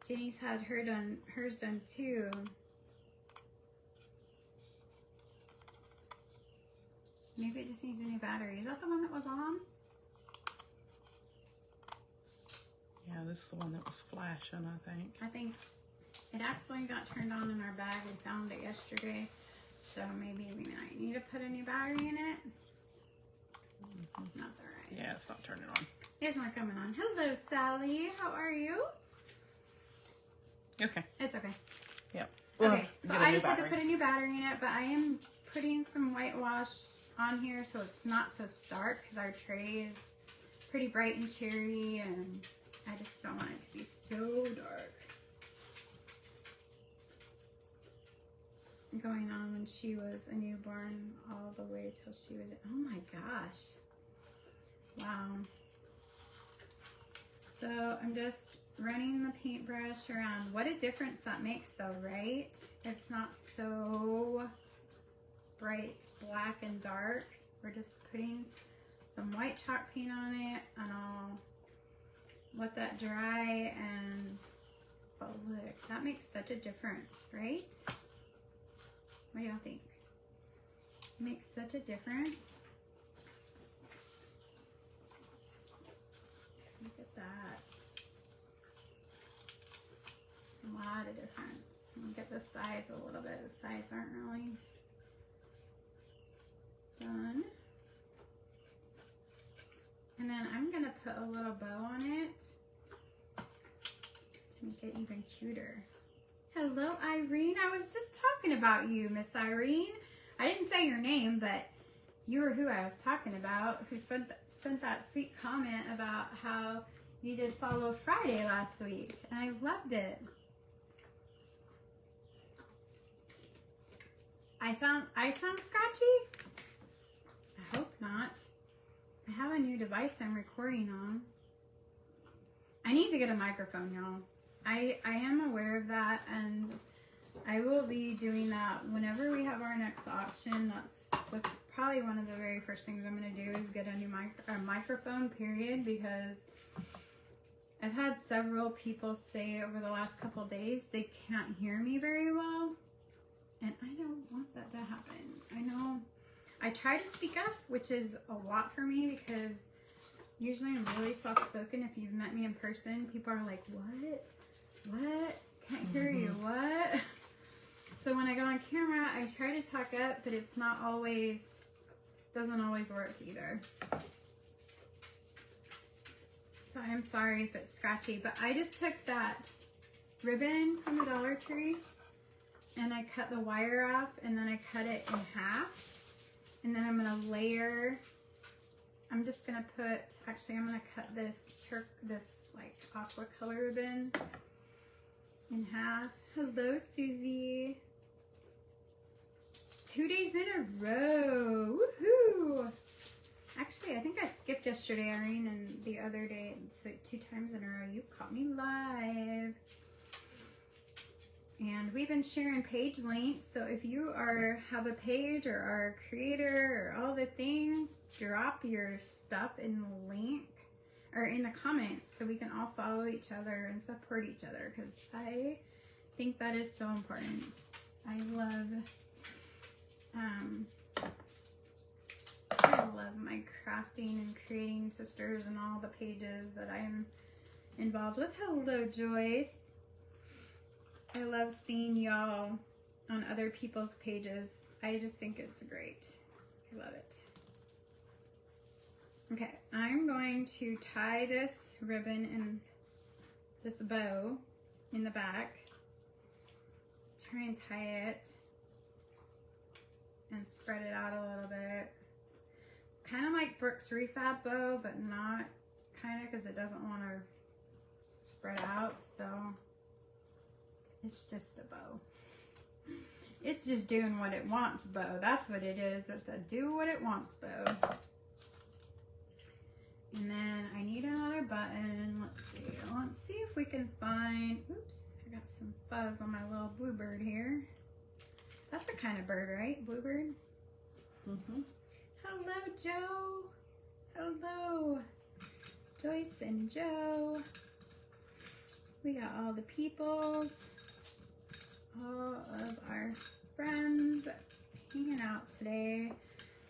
Jenny's had hers done too. Maybe it just needs a new battery. Is that the one that was on? Yeah, this is the one that was flashing, I think. I think it accidentally got turned on in our bag. We found it yesterday. So maybe we might need to put a new battery in it. That's alright. Yeah, it's not turning on. It's not coming on. Hello, Sally. How are you? Okay. It's okay. Yep. Okay, so I just had to put a new battery in it, but I am putting some whitewash on here so it's not so stark because our tray is pretty bright and cheery and I just don't want it to be so dark. Going on when she was a newborn all the way till she was, oh my gosh. Wow. So I'm just running the paintbrush around. What a difference that makes though, right? It's not so bright black and dark. We're just putting some white chalk paint on it and I'll let that dry and oh look, that makes such a difference, right? What do y'all think? It makes such a difference. Look at that. A lot of difference. Look at the sides a little bit. The sides aren't really done. And then I'm going to put a little bow on it to make it even cuter. Hello, Irene. I was just talking about you, Miss Irene. I didn't say your name, but you were who I was talking about, who sent that sweet comment about how you did Follow Friday last week, and I loved it. I sound scratchy? I hope not. I have a new device I'm recording on. I need to get a microphone, y'all. I am aware of that, and I will be doing that whenever we have our next auction. That's probably one of the very first things I'm going to do is get a new microphone, period, because I've had several people say over the last couple of days they can't hear me very well, and I don't want that to happen. I know I try to speak up, which is a lot for me because Usually I'm really soft-spoken. If you've met me in person, people are like, what? What? Can't hear you. What? So when I go on camera, I try to talk up, but it's not always, doesn't always work either. So I'm sorry if it's scratchy, but I just took that ribbon from the Dollar Tree and I cut the wire off and then I cut it in half. And then I'm going to layer, I'm just going to put, actually I'm going to cut this like aqua color ribbon in half. Hello, Susie. 2 days in a row. Woohoo! Actually, I think I skipped yesterday, Irene, and the other day, so 2 times in a row. You caught me live. And we've been sharing page links, so if you have a page or are a creator or all the things, drop your stuff in the link or in the comments so we can all follow each other and support each other, because I think that is so important. I love my crafting and creating sisters and all the pages that I'm involved with. Hello, Joyce. I love seeing y'all on other people's pages. I just think it's great. I love it. Okay, I'm going to tie this ribbon and this bow in the back. Try and tie it and spread it out a little bit. It's kind of like Brooke's refab bow, but not kind of, because it doesn't want to spread out, so it's just a bow. It's just doing what it wants bow. That's what it is. It's a do what it wants bow. And then I need another button. Let's see if we can find, oops, I got some fuzz on my little bluebird here. That's a kind of bird, right? Bluebird? Mm-hmm. Hello, Joe. Hello. Joyce and Joe. We got all the peoples. All of our friends hanging out today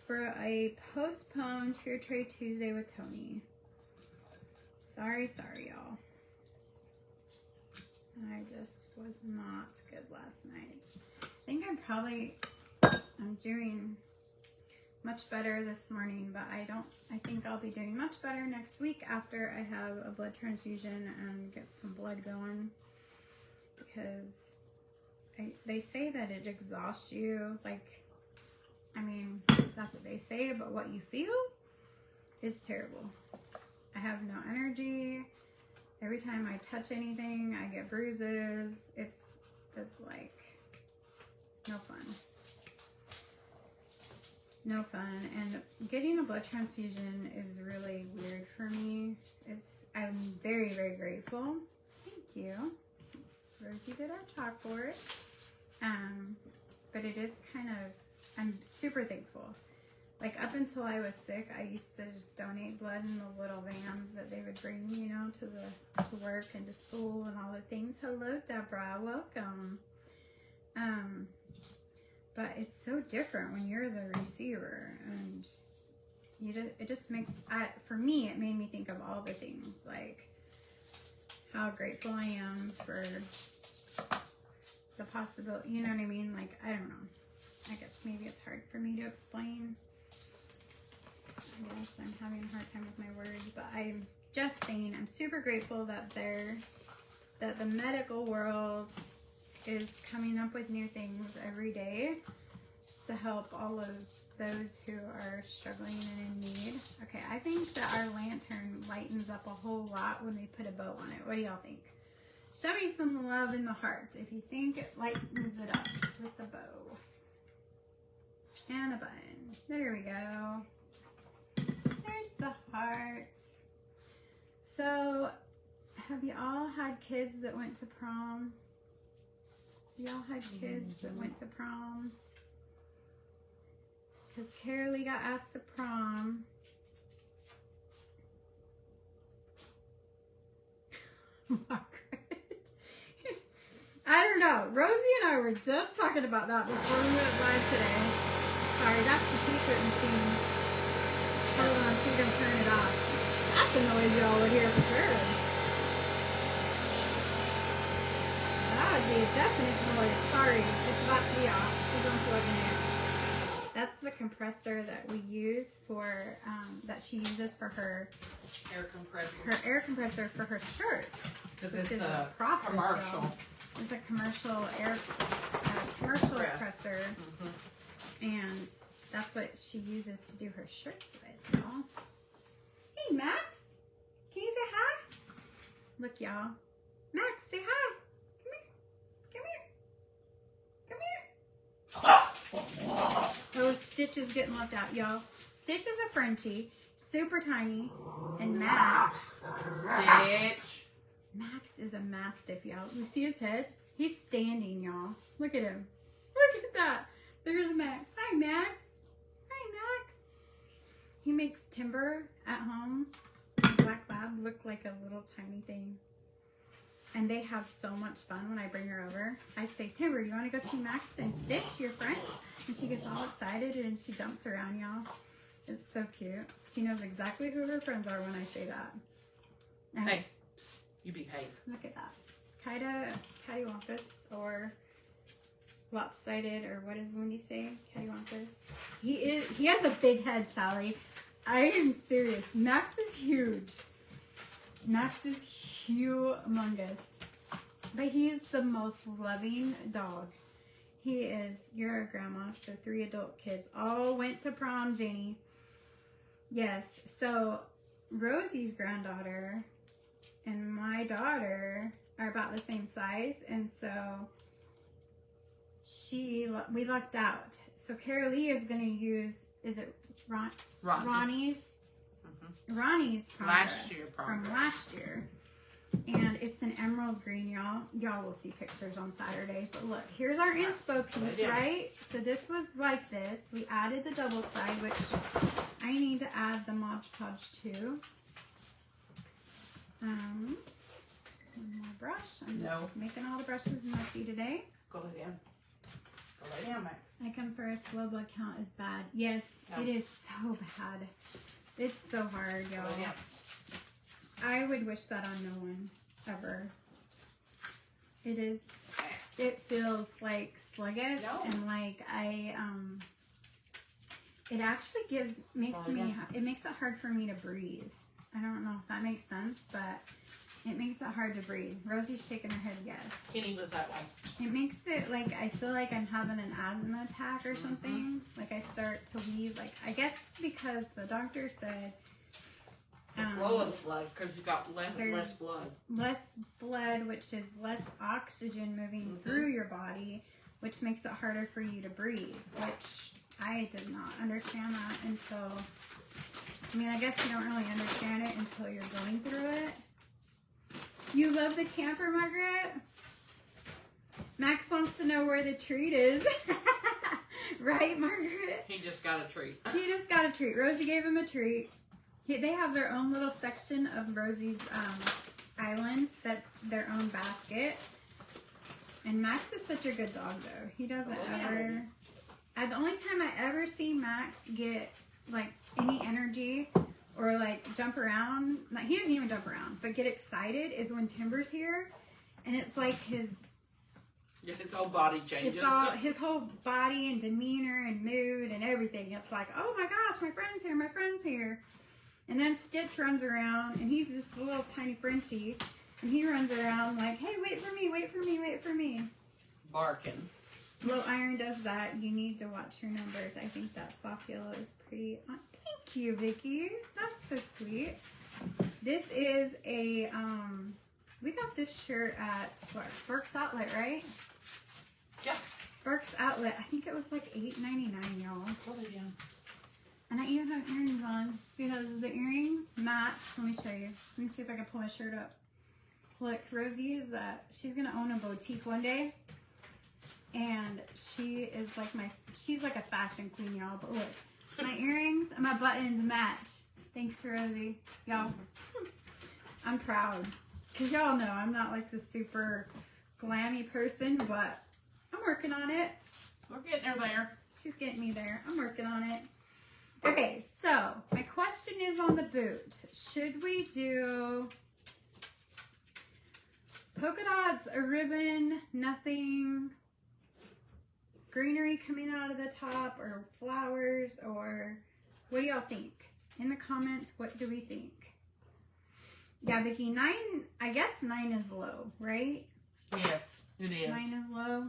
for a postponed Tier Tray Tuesday with Toni. Sorry, y'all. I just was not good last night. I think I'm doing much better this morning, but I think I'll be doing much better next week after I have a blood transfusion and get some blood going, because they say that it exhausts you. Like, I mean, that's what they say, but what you feel is terrible. I have no energy. Every time I touch anything, I get bruises. It's like no fun. No fun. And getting a blood transfusion is really weird for me. I'm very, very grateful. Thank you. Rosie did our chalkboard. But it is kind of, I'm super thankful. Like, up until I was sick, I used to donate blood in the little vans that they would bring, you know, to work and to school and all the things. Hello, Deborah. Welcome. But it's so different when you're the receiver, and it just makes, for me, it made me think of all the things, like how grateful I am for the possibility, you know what I mean? Like, I don't know. I guess maybe it's hard for me to explain. I guess I'm having a hard time with my words, but I'm just saying I'm super grateful that the medical world is coming up with new things every day to help all of those who are struggling and in need. Okay, I think that our lantern lightens up a whole lot when we put a bow on it. What do y'all think? Show me some love in the hearts if you think it lightens it up with the bow. And a button. There we go. There's the hearts. So, have you all had kids that went to prom? Y'all had kids that went to prom? Because Carolee got asked to prom. Margaret. I don't know. Rosie and I were just talking about that before we went live today. Sorry, that's the t-shirt machine. Hold on, she's going to turn it off. That's a noise y'all would hear for sure. That would be a definite noise. Sorry, it's about to be off. She's unplugging it. That's the compressor that we use for, that she uses for her Air compressor. Her air compressor for her shirts. Because Which it's is a process, commercial. y'all. It's a commercial air, commercial compressor. And that's what she uses to do her shirts with, y'all. Hey, Max. Can you say hi? Look, y'all. Max, say hi. Come here. Come here. Come here. Oh, Stitch is getting left out, y'all. Stitch is a Frenchie, super tiny, and Max. Stitch. Max is a Mastiff, y'all. You see his head? He's standing, y'all. Look at him. Look at that. There's Max. Hi, Max. Hi, Max. He makes Timber at home, Black Lab, look like a little tiny thing. And they have so much fun when I bring her over. I say, Timber, you want to go see Max and Stitch, your friend? And she gets all excited and she jumps around, y'all. It's so cute. She knows exactly who her friends are when I say that. And Hey, psst, you behave. look at that. Cattywampus, or lopsided, or what does Wendy say? Cattywampus. He has a big head, Sally. I am serious. Max is huge. Max is humongous. But he's the most loving dog. He is, you're a grandma, so 3 adult kids. All went to prom, Janie. Yes, so Rosie's granddaughter and my daughter are about the same size, and so we lucked out. So Carolee is going to use, is it Ronnie's? Mm-hmm. Ronnie's progress from last year. And it's an emerald green, y'all. Y'all will see pictures on Saturday. But look, here's our inspo piece, right? So this was like this. We added the double side, which I need to add the Mod Podge too. One more brush. I'm just making all the brushes messy today. Go lay down. Go lay down, Max. I come for a slow blood count is bad. Yes, it is so bad. It's so hard, y'all. I would wish that on no one, ever. It feels like sluggish and like it actually makes it hard for me to breathe. I don't know if that makes sense, but it makes it hard to breathe. Rosie's shaking her head yes. Kenny was that way. It makes it like I feel like I'm having an asthma attack or something. Like I start to wheeze. Like I guess because the doctor said flow of blood, because you got less blood. Less blood, which is less oxygen moving through your body, which makes it harder for you to breathe, which I did not understand that until, I mean, I guess you don't really understand it until you're going through it. You love the camper, Margaret? Max wants to know where the treat is. Right, Margaret? He just got a treat. He just got a treat. Rosie gave him a treat. They have their own little section of Rosie's island. That's their own basket. And Max is such a good dog, though. He doesn't ever... The only time I ever see Max get, like, any energy or, like, jump around... Like, he doesn't even jump around, but get excited is when Timber's here. And it's like his... Yeah, his whole body changes. It's all his whole body and demeanor and mood and everything. It's like, oh my gosh, my friend's here, my friend's here. And then Stitch runs around, and he's just a little tiny Frenchie, and he runs around like, hey, wait for me, wait for me, wait for me. Barking. Low Iron does that. You need to watch your numbers. I think that soft yellow is pretty. Thank you, Vicky. That's so sweet. This is a, we got this shirt at, what, Burke's Outlet, right? Yeah. Burke's Outlet. I think it was like $8.99, y'all. Totally down. And I even have earrings on because the earrings match. Let me show you. Let me see if I can pull my shirt up. Look, Rosie is she's gonna own a boutique one day, and she is like she's like a fashion queen, y'all. But look, my earrings and my buttons match. Thanks, Rosie, y'all. I'm proud because y'all know I'm not like the super glammy person, but I'm working on it. We're getting her there. She's getting me there. I'm working on it. Okay, so my question is on the boot. Should we do polka dots, a ribbon, nothing, greenery coming out of the top, or flowers, or what do y'all think? In the comments, what do we think? Yeah, Vicki, 9, I guess 9 is low, right? Yes, it is. 9 is low.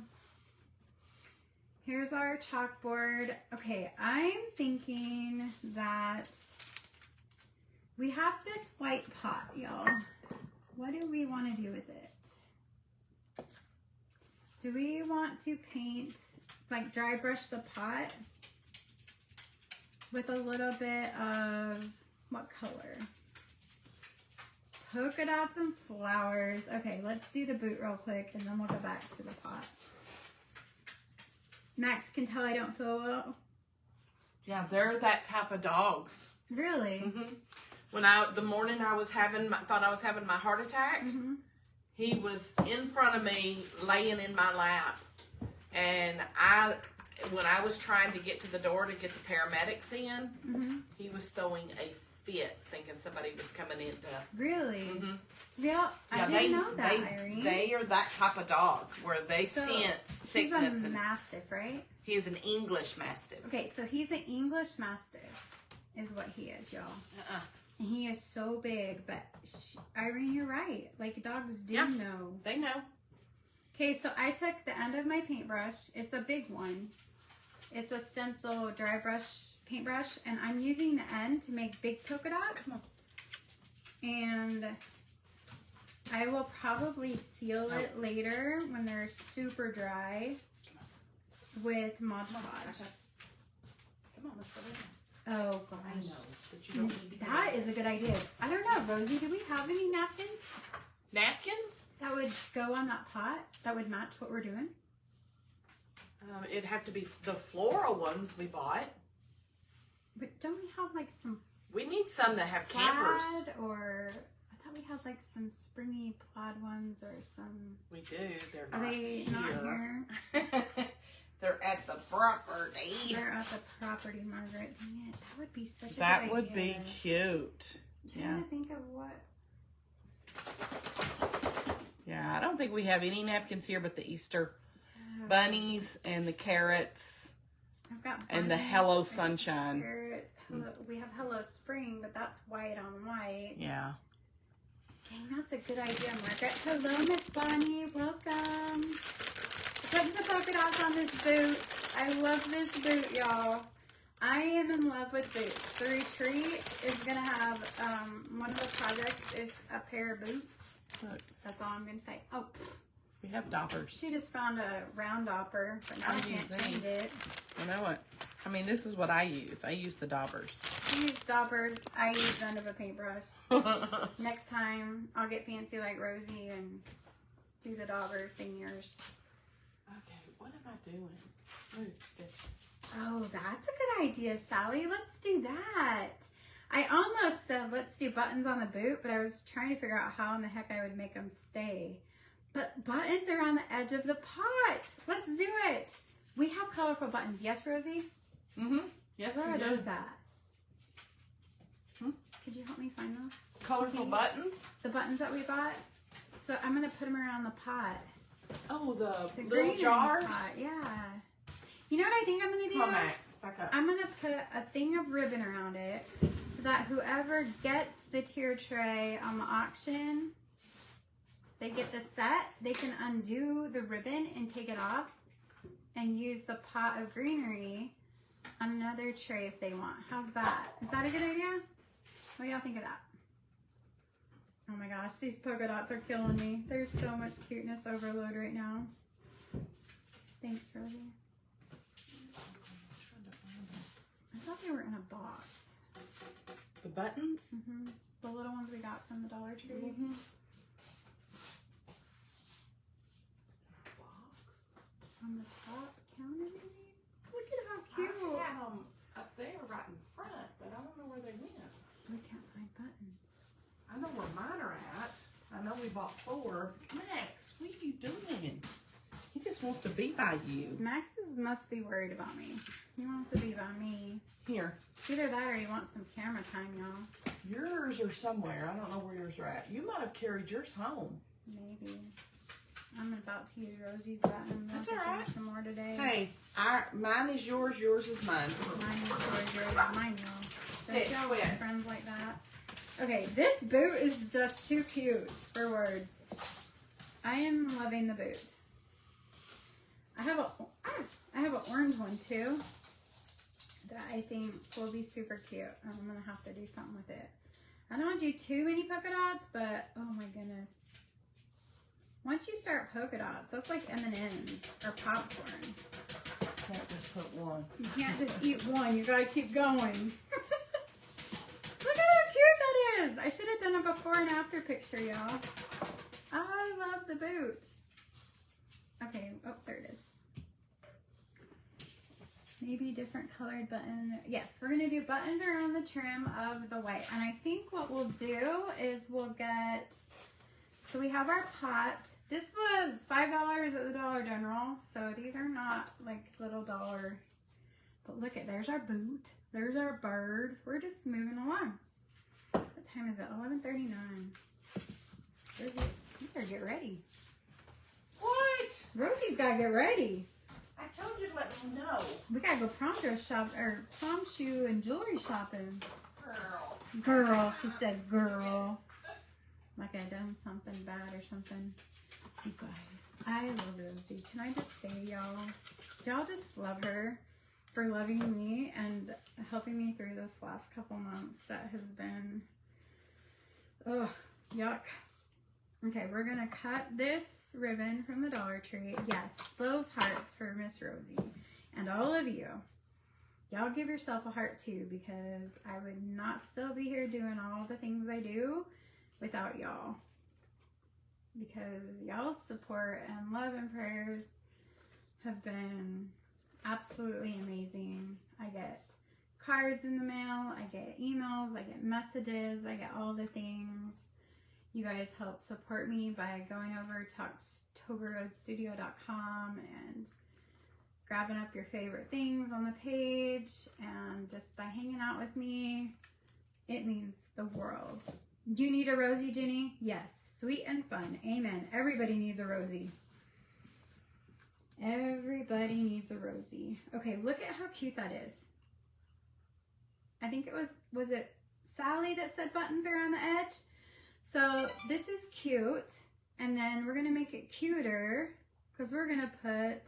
Here's our chalkboard. Okay, I'm thinking that we have this white pot, y'all. What do we want to do with it? Do we want to paint, like dry brush the pot with a little bit of, what color? Polka dots and flowers. Okay, let's do the boot real quick and then we'll go back to the pot. Max can tell I don't feel well. Yeah, they're that type of dogs. Really? Mm-hmm. When the morning I was thought I was having my heart attack, he was in front of me, laying in my lap, and when I was trying to get to the door to get the paramedics in, he was throwing a fit, thinking somebody was coming in to. Really? Yeah, I didn't know that, Irene. They are that type of dog where they sense sickness. He's a Mastiff, right? He is an English Mastiff. Okay, so he's an English Mastiff, is what he is, y'all. And he is so big, but Irene, you're right. Like, dogs do know. They know. Okay, so I took the end of my paintbrush. It's a big one. It's a stencil dry brush paintbrush, and I'm using the end to make big polka dots. Come on. And I will probably seal it later when they're super dry with Mod Podge. Come on, let's go in. Oh gosh. I know, but you don't need to That is a good idea. I don't know, Rosie, do we have any napkins Napkins? that would go on that pot that would match what we're doing? It'd have to be the floral ones we bought. But don't we have like some We need some that have campers. plaid, or I thought we had like some springy plaid ones or some. We do. They're Are not they here. not here? They're at the property. They're at the property, Margaret. Dang it, that would be such a That good would idea. be cute. I'm trying to think of what. Yeah, I don't think we have any napkins here but the Easter bunnies and the carrots I've got and the bunnies Hello and Sunshine. carrot. We have Hello Spring, but that's white on white. Yeah. Dang, that's a good idea, Margaret. Hello, Miss Bonnie. Welcome. Putting the polka dots on this boot. I love this boot, y'all. I am in love with boots. The retreat is going to have, one of the projects is a pair of boots. Look, That's all I'm going to say. Oh, we have doppers. she just found a round dopper, but now I I can't use change these. it. You know what? I mean, this is what I use. I use the daubers. She used doppers. I used the end of a paintbrush. Next time, I'll get fancy like Rosie and do the dauber fingers. Okay, what am I doing? Ooh, stiff. Oh, that's a good idea, Sally. Let's do that. I almost said let's do buttons on the boot, but I was trying to figure out how in the heck I would make them stay. But buttons are on the edge of the pot. Let's do it. We have colorful buttons. Yes, Rosie? Mm-hmm. Yes, Where we are do. those at? Could you help me find those? Colorful These? buttons? The buttons that we bought? So I'm going to put them around the pot. Oh, the green little jars? pot, yeah. You know what I think I'm going to do? Come on, Max. Back up. I'm going to put a thing of ribbon around it so that whoever gets the tier tray on the auction, they get the set, they can undo the ribbon and take it off and use the pot of greenery on another tray if they want. How's that? Is that a good idea? What do y'all think of that? Oh my gosh, these polka dots are killing me. There's so much cuteness overload right now. Thanks, Rosie. I thought they were in a box. The buttons? Mm-hmm. The little ones we got from the Dollar Tree. Mm-hmm. On the top counter, maybe? Look at how cute. I had them up there right in front, but I don't know where they went. We can't find buttons. I know where mine are at. I know we bought 4. Max, what are you doing? He just wants to be by you. Must be worried about me. He wants to be by me. Here. Either that or he wants some camera time, y'all. Yours are somewhere. I don't know where yours are at. You might have carried yours home. Maybe. I'm about to use Rosie's button. That's all right. Some more today. Hey, mine is yours. Yours is mine. Mine is yours. Yours is mine, y'all. Stitch, Don't y'all quit. with friends like that. Okay, this boot is just too cute for words. I am loving the boot. I have an orange one too that I think will be super cute. I'm gonna have to do something with it. I don't want to do too many polka dots, but oh my goodness. Once you start polka dots, that's like M&Ms or popcorn. You can't just put one. You can't just eat one. You gotta keep going. Look at how cute that is. I should have done a before and after picture, y'all. I love the boot. Okay, oh, there it is. Maybe different colored button. Yes, we're gonna do buttons around the trim of the white. And I think what we'll do is we'll get, so we have our pot. This was $5 at the Dollar General. So these are not like little dollar, but look at, there's our boot. There's our bird. We're just moving along. What time is it? 11:39. Rosie, you better get ready. What? Rosie's gotta get ready. I told you to let me know. We gotta go prom dress shop or prom shoe and jewelry shopping. Girl. Girl, she says girl. Like I done something bad or something. You guys, I love Rosie. Can I just say, y'all just love her for loving me and helping me through this last couple months that has been, ugh, yuck. Okay, we're gonna cut this ribbon from the Dollar Tree. Yes, those hearts for Miss Rosie and all of you. Y'all give yourself a heart too, because I would not still be here doing all the things I do without y'all. Because y'all's support and love and prayers have been absolutely amazing. I get cards in the mail, I get emails, I get messages, I get all the things. You guys help support me by going over to OctoberRoadStudio.com and grabbing up your favorite things on the page, and just by hanging out with me, it means the world. Do you need a Rosie, Jenny? Yes. Sweet and fun. Amen. Everybody needs a Rosie. Everybody needs a Rosie. Okay, look at how cute that is. I think it was it Sally that said buttons around the edge? So this is cute, and then we're gonna make it cuter because we're gonna put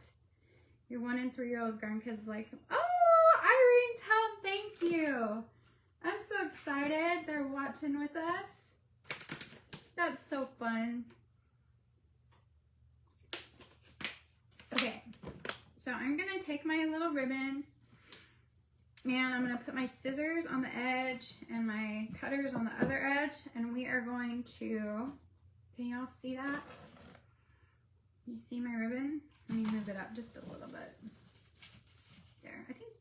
your 1- and 3-year-old grandkids like, oh, Irene's help, thank you. I'm so excited they're watching with us. That's so fun. Okay, so I'm gonna take my little ribbon and I'm gonna put my scissors on the edge and my cutters on the other edge, and we are going to, can y'all see that? You see my ribbon? Let me move it up just a little bit. There, I think,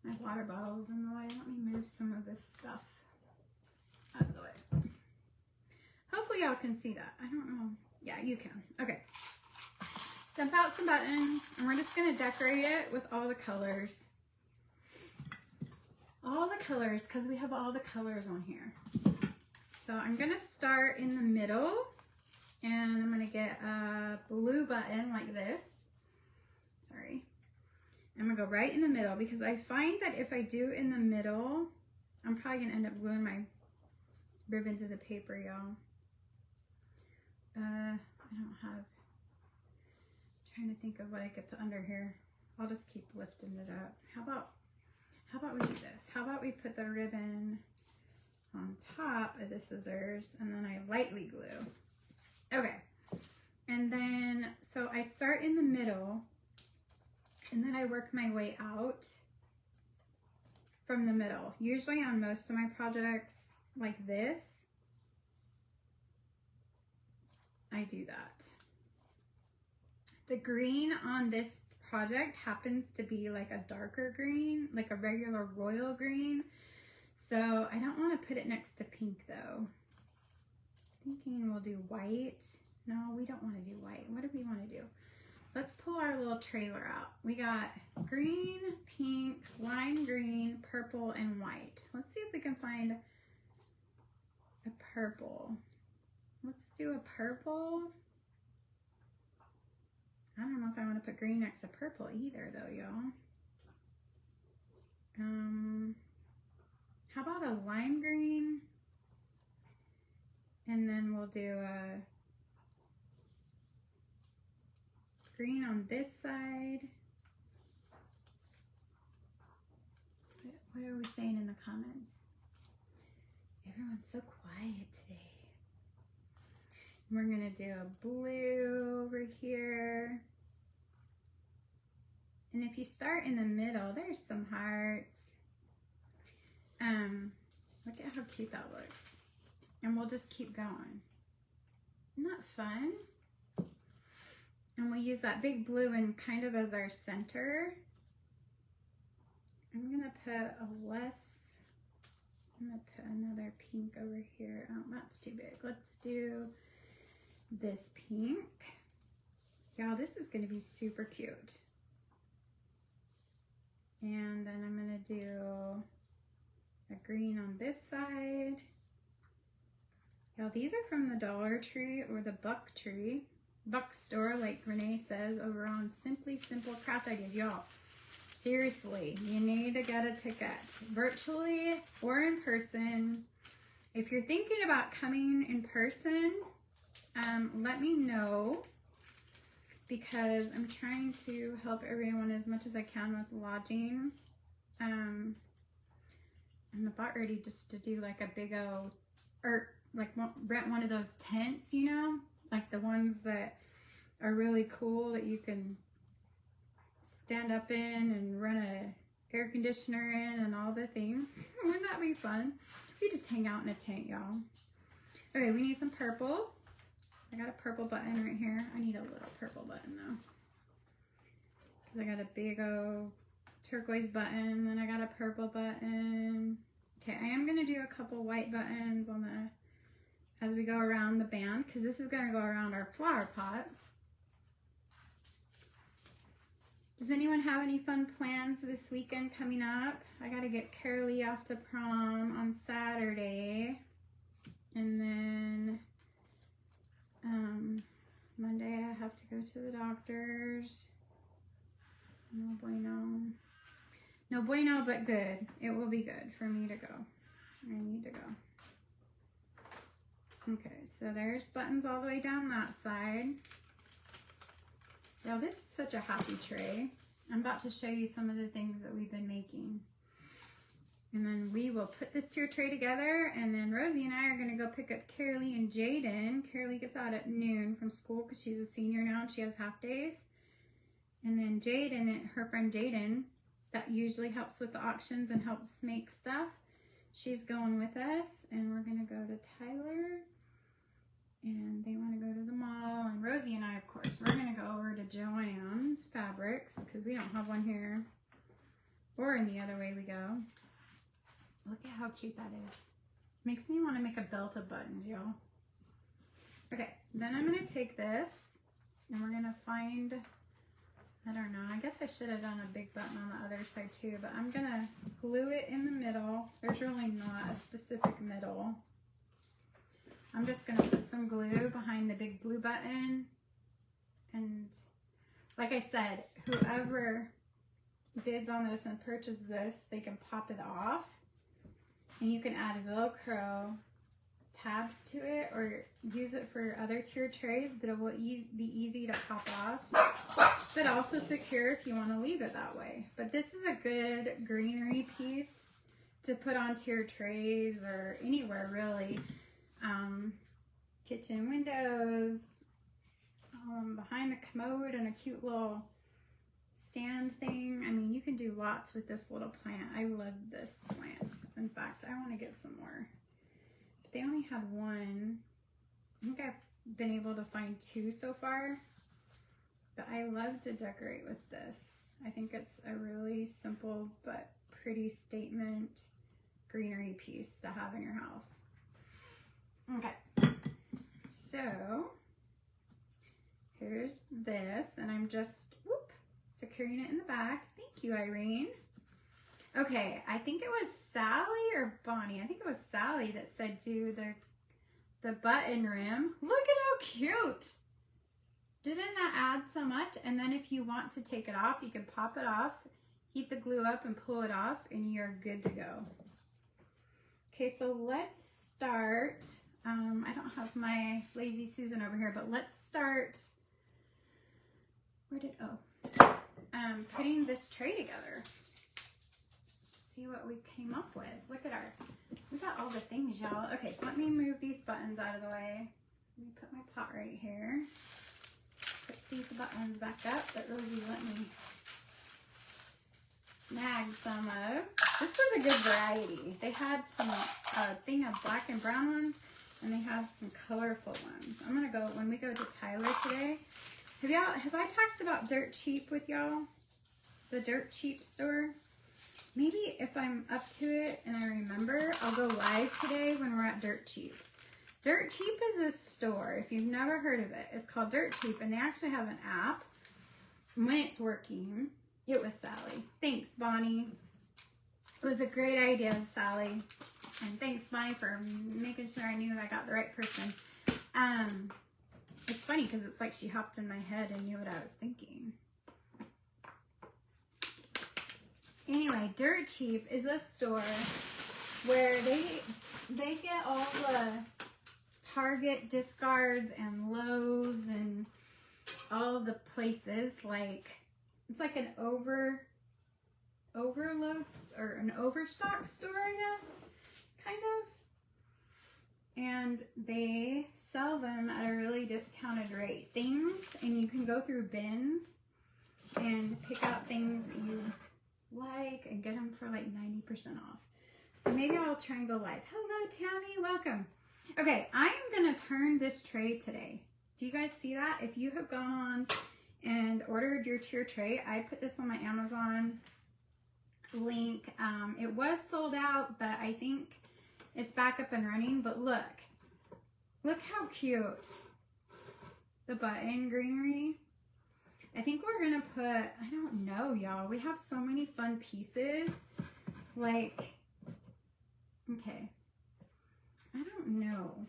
my water bottle's in the way. Let me move some of this stuff out of the way. Hopefully y'all can see that. I don't know. Yeah, you can. Okay. Dump out some buttons, and we're just going to decorate it with all the colors. All the colors, because we have all the colors on here. So I'm going to start in the middle, and I'm going to get a blue button like this. Sorry. I'm going to go right in the middle, because I find that if I do in the middle, I'm probably going to end up gluing my ribbon to the paper, y'all. I don't have... Trying to think of what I could put under here. I'll just keep lifting it up. How about we do this? How about we put the ribbon on top of the scissors, and then I lightly glue. Okay. And then, so I start in the middle, and then I work my way out from the middle. Usually on most of my projects like this, I do that. The green on this project happens to be like a darker green, like a regular royal green. So I don't want to put it next to pink though. Thinking we'll do white No, we don't want to do white. What do we want to do? Let's pull our little trailer out. We got green, pink, lime green, purple, and white. Let's see if we can find a purple. Let's do a purple. I don't know if I want to put green next to purple either though, y'all. How about a lime green? And then we'll do a green on this side. What are we saying in the comments? Everyone's so quiet today. We're gonna do a blue over here. And if you start in the middle, there's some hearts. Look at how cute that looks. And we'll just keep going. Isn't that fun? And we'll use that big blue in kind of as our center. I'm gonna put another pink over here. Oh, that's too big. Let's do this pink. Y'all, this is gonna be super cute. And then I'm gonna do a green on this side. Y'all, these are from the Dollar Tree or the Buck store, like Renee says, over on Simply Simple Craft Ideas. Y'all, seriously, you need to get a ticket, virtually or in person. If you're thinking about coming in person, let me know, because I'm trying to help everyone as much as I can with lodging. I'm about ready just to do like a big old, or like rent one of those tents, you know, like the ones that are really cool that you can stand up in and run a air conditioner in and all the things. Wouldn't that be fun? We just hang out in a tent, y'all. Okay, we need some purple. I got a purple button right here. I need a little purple button though, because I got a big old turquoise button, then I got a purple button. Okay, I am gonna do a couple white buttons on the, as we go around the band, because this is gonna go around our flower pot. Does anyone have any fun plans this weekend coming up? I gotta get Carolee off to prom on Saturday, and then Monday I have to go to the doctor's. No bueno. No bueno, but good. It will be good for me to go. I need to go. Okay, so there's buttons all the way down that side. Now this is such a happy tray. I'm about to show you some of the things that we've been making. And then we will put this tier tray together, and then Rosie and I are gonna go pick up Carolee and Jaden. Carolee gets out at noon from school because she's a senior now and she has half days. And then Jaden, her friend Jaden, that usually helps with the auctions and helps make stuff, she's going with us, and we're gonna go to Tyler, and they want to go to the mall. And Rosie and I, of course, we're gonna go over to Joann's Fabrics because we don't have one here, or in the other way we go. Look at how cute that is. Makes me want to make a belt of buttons, y'all. Okay, then I'm gonna take this and we're gonna find, I don't know, I guess I should have done a big button on the other side too, but I'm gonna glue it in the middle. There's really not a specific middle. I'm just gonna put some glue behind the big blue button, and like I said, whoever bids on this and purchases this, they can pop it off, and you can add Velcro tabs to it or use it for other tier trays, but it will be easy to pop off, but also secure if you want to leave it that way. But this is a good greenery piece to put on tier trays or anywhere really. Kitchen windows, behind a commode, and a cute little stand thing. I mean, you can do lots with this little plant. I love this plant. In fact, I want to get some more. But they only had one. I think I've been able to find two so far. But I love to decorate with this. I think it's a really simple but pretty statement greenery piece to have in your house. Okay. So there's this, and I'm just securing it in the back. Thank you, Irene. Okay, I think it was Sally or Bonnie. I think it was Sally that said do the button rim. Look at how cute. Didn't that add so much? And then if you want to take it off, you can pop it off, heat the glue up and pull it off, and you're good to go. Okay, so let's start. I don't have my Lazy Susan over here, but let's start. Where did, putting this tray together. See what we came up with. Look at we got all the things, y'all. Okay, let me move these buttons out of the way. Let me put my pot right here. Put these buttons back up that Rosie let me snag some of. This was a good variety. They had some thing of black and brown ones, and they have some colorful ones. I'm gonna go, when we go to Tyler today, have I talked about Dirt Cheap with y'all? The Dirt Cheap store? Maybe if I'm up to it and I remember, I'll go live today when we're at Dirt Cheap. Dirt Cheap is a store, if you've never heard of it. It's called Dirt Cheap, and they actually have an app. When it's working, it was Sally. Thanks, Bonnie. It was a great idea, Sally. And thanks, Bonnie, for making sure I knew I got the right person. It's funny because it's like she hopped in my head and knew what I was thinking. Anyway, Dirt Cheap is a store where they get all the Target discards and Lowe's and all the places. Like, it's like an overload or an overstock store, I guess, kind of. And they sell them at a really discounted rate. Things, and you can go through bins and pick out things that you like and get them for like 90% off. So maybe I'll try and go live. Hello, Tammy, welcome. Okay, I'm gonna turn this tray today. Do you guys see that? If you have gone on and ordered your tier tray, I put this on my Amazon link. It was sold out, but I think it's back up and running. But look how cute the button greenery. I think we're gonna put, I don't know, y'all. We have so many fun pieces. Like, okay. I don't know.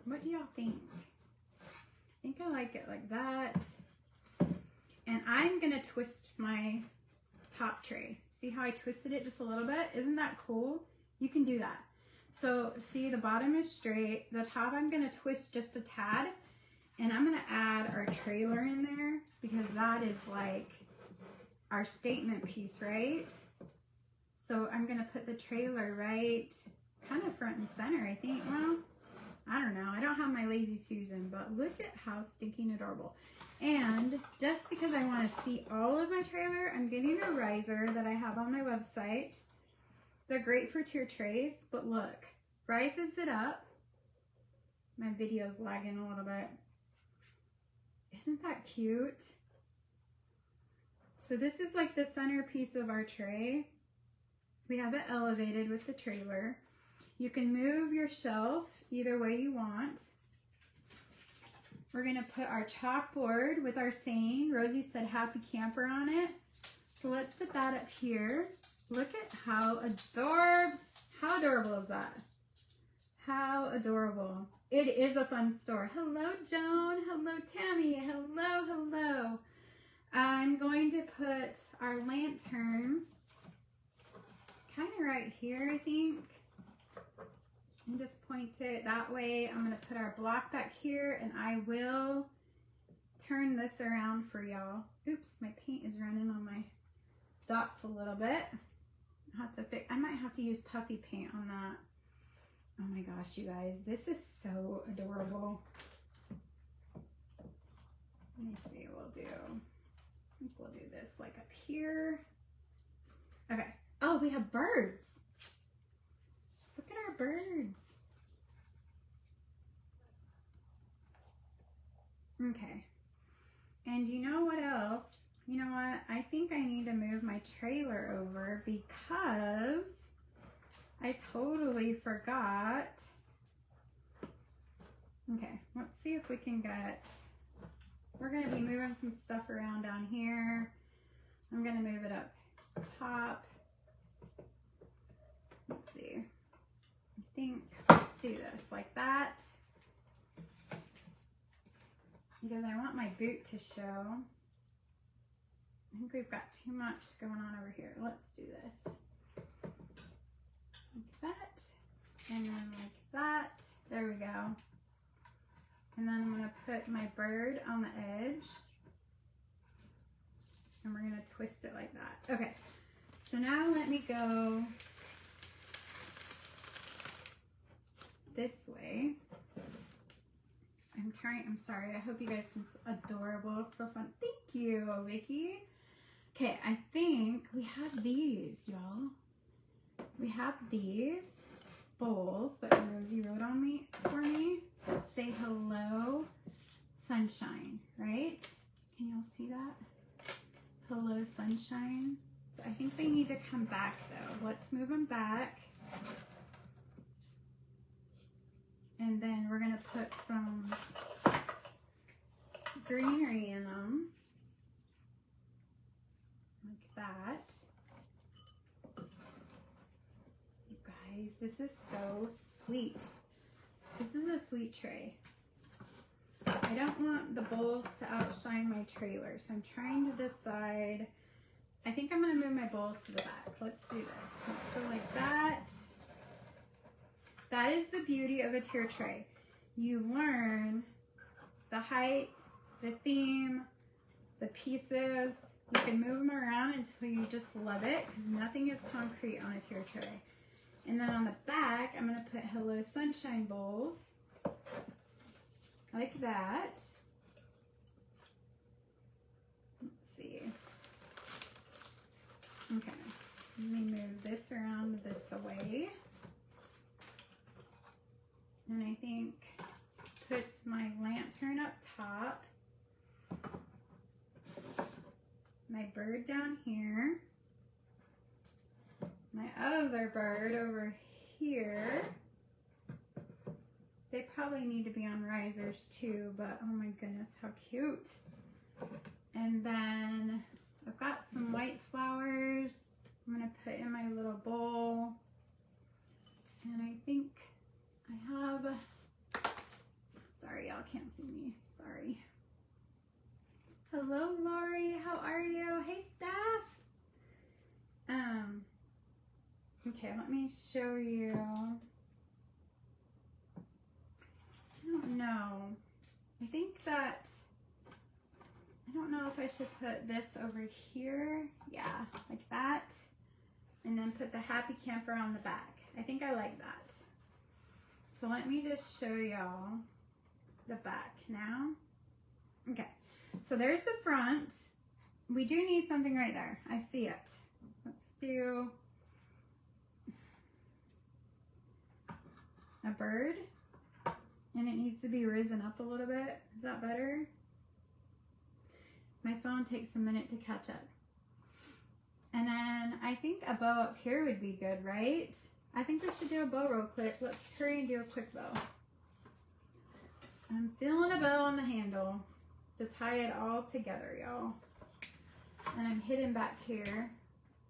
What do y'all think? I think I like it like that. And I'm gonna twist my top tray. See how I twisted it just a little bit? Isn't that cool? You can do that. So see, the bottom is straight. The top I'm gonna twist just a tad. And I'm gonna add our trailer in there because that is like our statement piece, right? So I'm gonna put the trailer right kind of front and center, I think. Well, I don't know. I don't have my Lazy Susan, but look at how stinking adorable. And just because I want to see all of my trailer, I'm getting a riser that I have on my website. They're great for tier trays, but look, rises it up. My video's lagging a little bit. Isn't that cute? So this is like the centerpiece of our tray. We have it elevated with the trailer. You can move your shelf either way you want. We're gonna put our chalkboard with our saying. Rosie said happy camper on it. So let's put that up here. Look at how adorable is that? How adorable. It is a fun store. Hello, Joan. Hello, Tammy. Hello, hello. I'm going to put our lantern kind of right here, I think. And just point it that way. I'm going to put our block back here, and I will turn this around for y'all. Oops, my paint is running on my dots a little bit. I might have to use puffy paint on that. Oh my gosh, you guys, this is so adorable. Let me see what we'll do. I think we'll do this like up here. Okay. Oh, we have birds. Look at our birds. Okay. And you know what else? You know what? I think I need to move my trailer over because I totally forgot. Okay, let's see if we can get we're going to be moving some stuff around down here. I'm going to move it up top. Let's see. I think, let's do this like that. Because I want my boot to show. I think we've got too much going on over here. Let's do this. Like that. And then like that. There we go. And then I'm going to put my bird on the edge. And we're going to twist it like that. Okay. So now let me go this way. I'm sorry. I hope you guys can, adorable. It's so fun. Thank you, Vicky. Okay, I think we have these, y'all. We have these bowls that Rosie wrote on me for me. Say hello, sunshine, right? Can y'all see that? Hello, sunshine. So I think they need to come back though. Let's move them back. And then we're gonna put some greenery in them. Like that. You guys, this is so sweet. This is a sweet tray. I don't want the bowls to outshine my trailer, so I'm trying to decide. I think I'm gonna move my bowls to the back. Let's do this. Let's go like that. That is the beauty of a tier tray. You learn the height, the theme, the pieces. You can move them around until you just love it because nothing is concrete on a tier tray. And then on the back, I'm going to put Hello Sunshine bowls like that. Let's see. Okay, let me move this around this away. And I think put my lantern up top, my bird down here, my other bird over here. They probably need to be on risers too, but oh my goodness, how cute. And then I've got some white flowers I'm gonna put in my little bowl. And I think I have, sorry, y'all can't see me, sorry. Hello, Lori, how are you? Hey, Steph. Okay, let me show you. I don't know. I think that, I don't know if I should put this over here. Yeah, like that. And then put the happy camper on the back. I think I like that. So let me just show y'all the back now. Okay, so there's the front. We do need something right there. I see it. Let's do a bird. And it needs to be risen up a little bit. Is that better? My phone takes a minute to catch up. And then I think a bow up here would be good, right? I think we should do a bow real quick. Let's hurry and do a quick bow. I'm feeling a bow on the handle to tie it all together, y'all. And I'm hidden back here.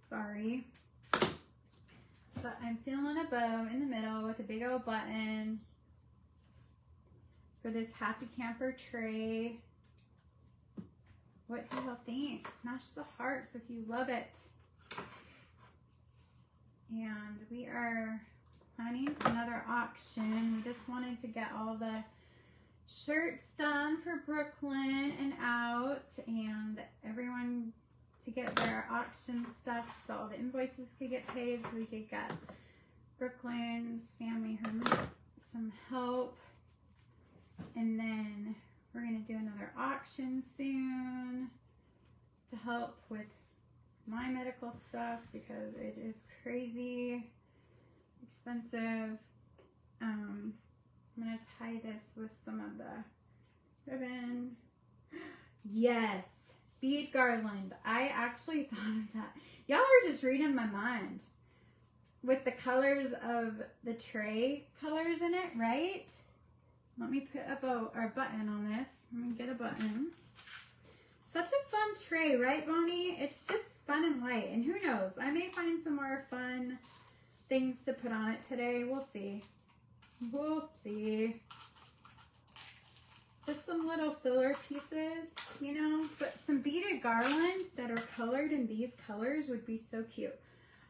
Sorry. But I'm feeling a bow in the middle with a big old button for this happy camper tray. What do y'all think? Smash the hearts if you love it. And we are planning another auction. We just wanted to get all the shirts done for Brooklyn and out, and everyone to get their auction stuff so all the invoices could get paid so we could get Brooklyn's family some help. And then we're going to do another auction soon to help with my medical stuff because it is crazy expensive. I'm going to tie this with some of the ribbon. Yes, bead garland. I actually thought of that. Y'all are just reading my mind with the colors of the tray colors in it, right? Let me put a button on this. Let me get a button. Such a fun tray, right, Bonnie? It's just fun and light. And who knows? I may find some more fun things to put on it today. We'll see. We'll see. Just some little filler pieces, you know. But some beaded garlands that are colored in these colors would be so cute.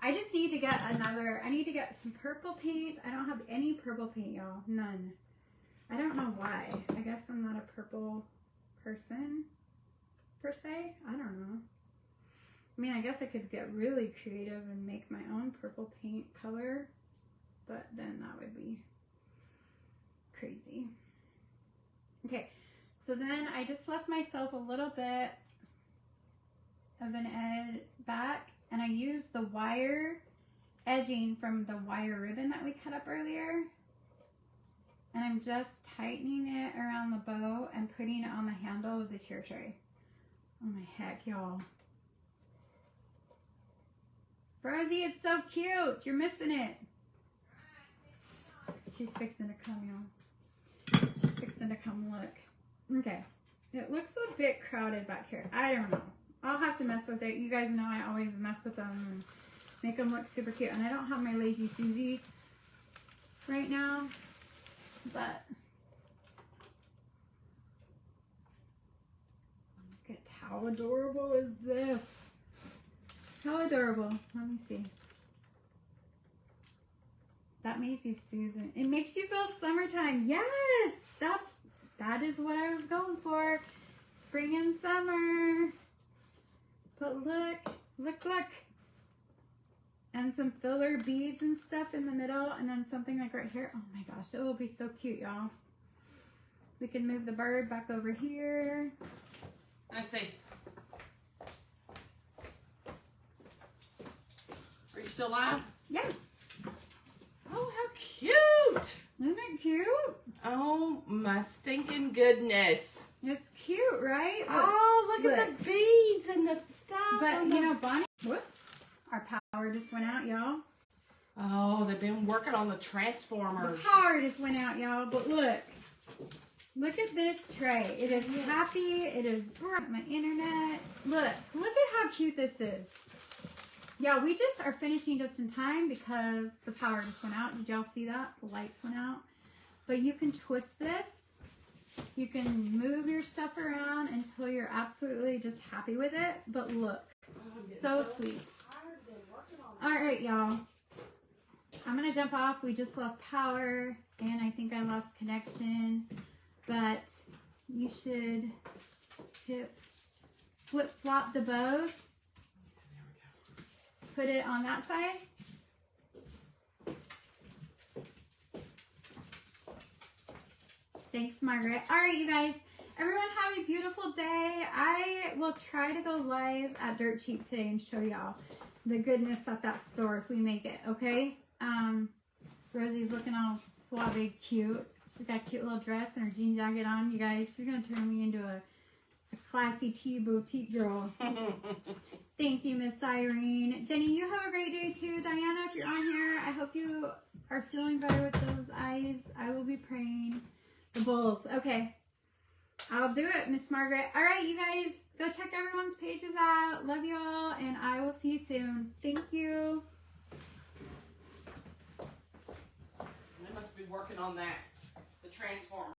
I just need to get I need to get some purple paint. I don't have any purple paint, y'all. None. I don't know why. I guess I'm not a purple person, per se. I don't know. I mean, I guess I could get really creative and make my own purple paint color, but then that would be crazy. Okay, so then I just left myself a little bit of an edge back, and I used the wire edging from the wire ribbon that we cut up earlier. And I'm just tightening it around the bow and putting it on the handle of the tier tray. Oh my heck, y'all. Rosie, it's so cute. You're missing it. She's fixing to come, y'all. She's fixing to come look. Okay. It looks a bit crowded back here. I don't know. I'll have to mess with it. You guys know I always mess with them and make them look super cute. And I don't have my Lazy Susie right now. But look at how adorable is this. How adorable. Let me see. That Macy's Susan. It makes you feel summertime. Yes! That is what I was going for. Spring and summer. But look. And some filler beads and stuff in the middle, and then something like right here. Oh my gosh, it will be so cute, y'all. We can move the bird back over here. Let's see. Are you still live? Yeah. Oh, how cute! Isn't it cute? Oh my stinking goodness! It's cute, right? Oh, look at the beads and the stuff. But you know, Bonnie. Whoops. Our power just went out, y'all. Oh, they've been working on the The transformers. power just went out, y'all. But look. Look at this tray. It is happy. It is bright. My internet. Look at how cute this is. Yeah, we just are finishing just in time because the power just went out. Did y'all see that? The lights went out. But you can twist this. You can move your stuff around until you're absolutely just happy with it. But look, so sweet. All right, y'all. I'm going to jump off. We just lost power, and I think I lost connection. But you should flip-flop the bows. Put it on that side. Thanks, Margaret. All right, you guys. Everyone have a beautiful day. I will try to go live at Dirt Cheap today and show y'all the goodness at that store if we make it, okay? Rosie's looking all suave cute. She's got a cute little dress and her jean jacket on. You guys, she's going to turn me into a classy tea boutique girl. Thank you, Miss Irene. Jenny, you have a great day too. Diana, if you're on here, I hope you are feeling better with those eyes. I will be praying. The bulls. Okay. I'll do it, Miss Margaret. All right, you guys, go check everyone's pages out. Love you all, and I will see you soon. Thank you. They must be working on that. The transformer.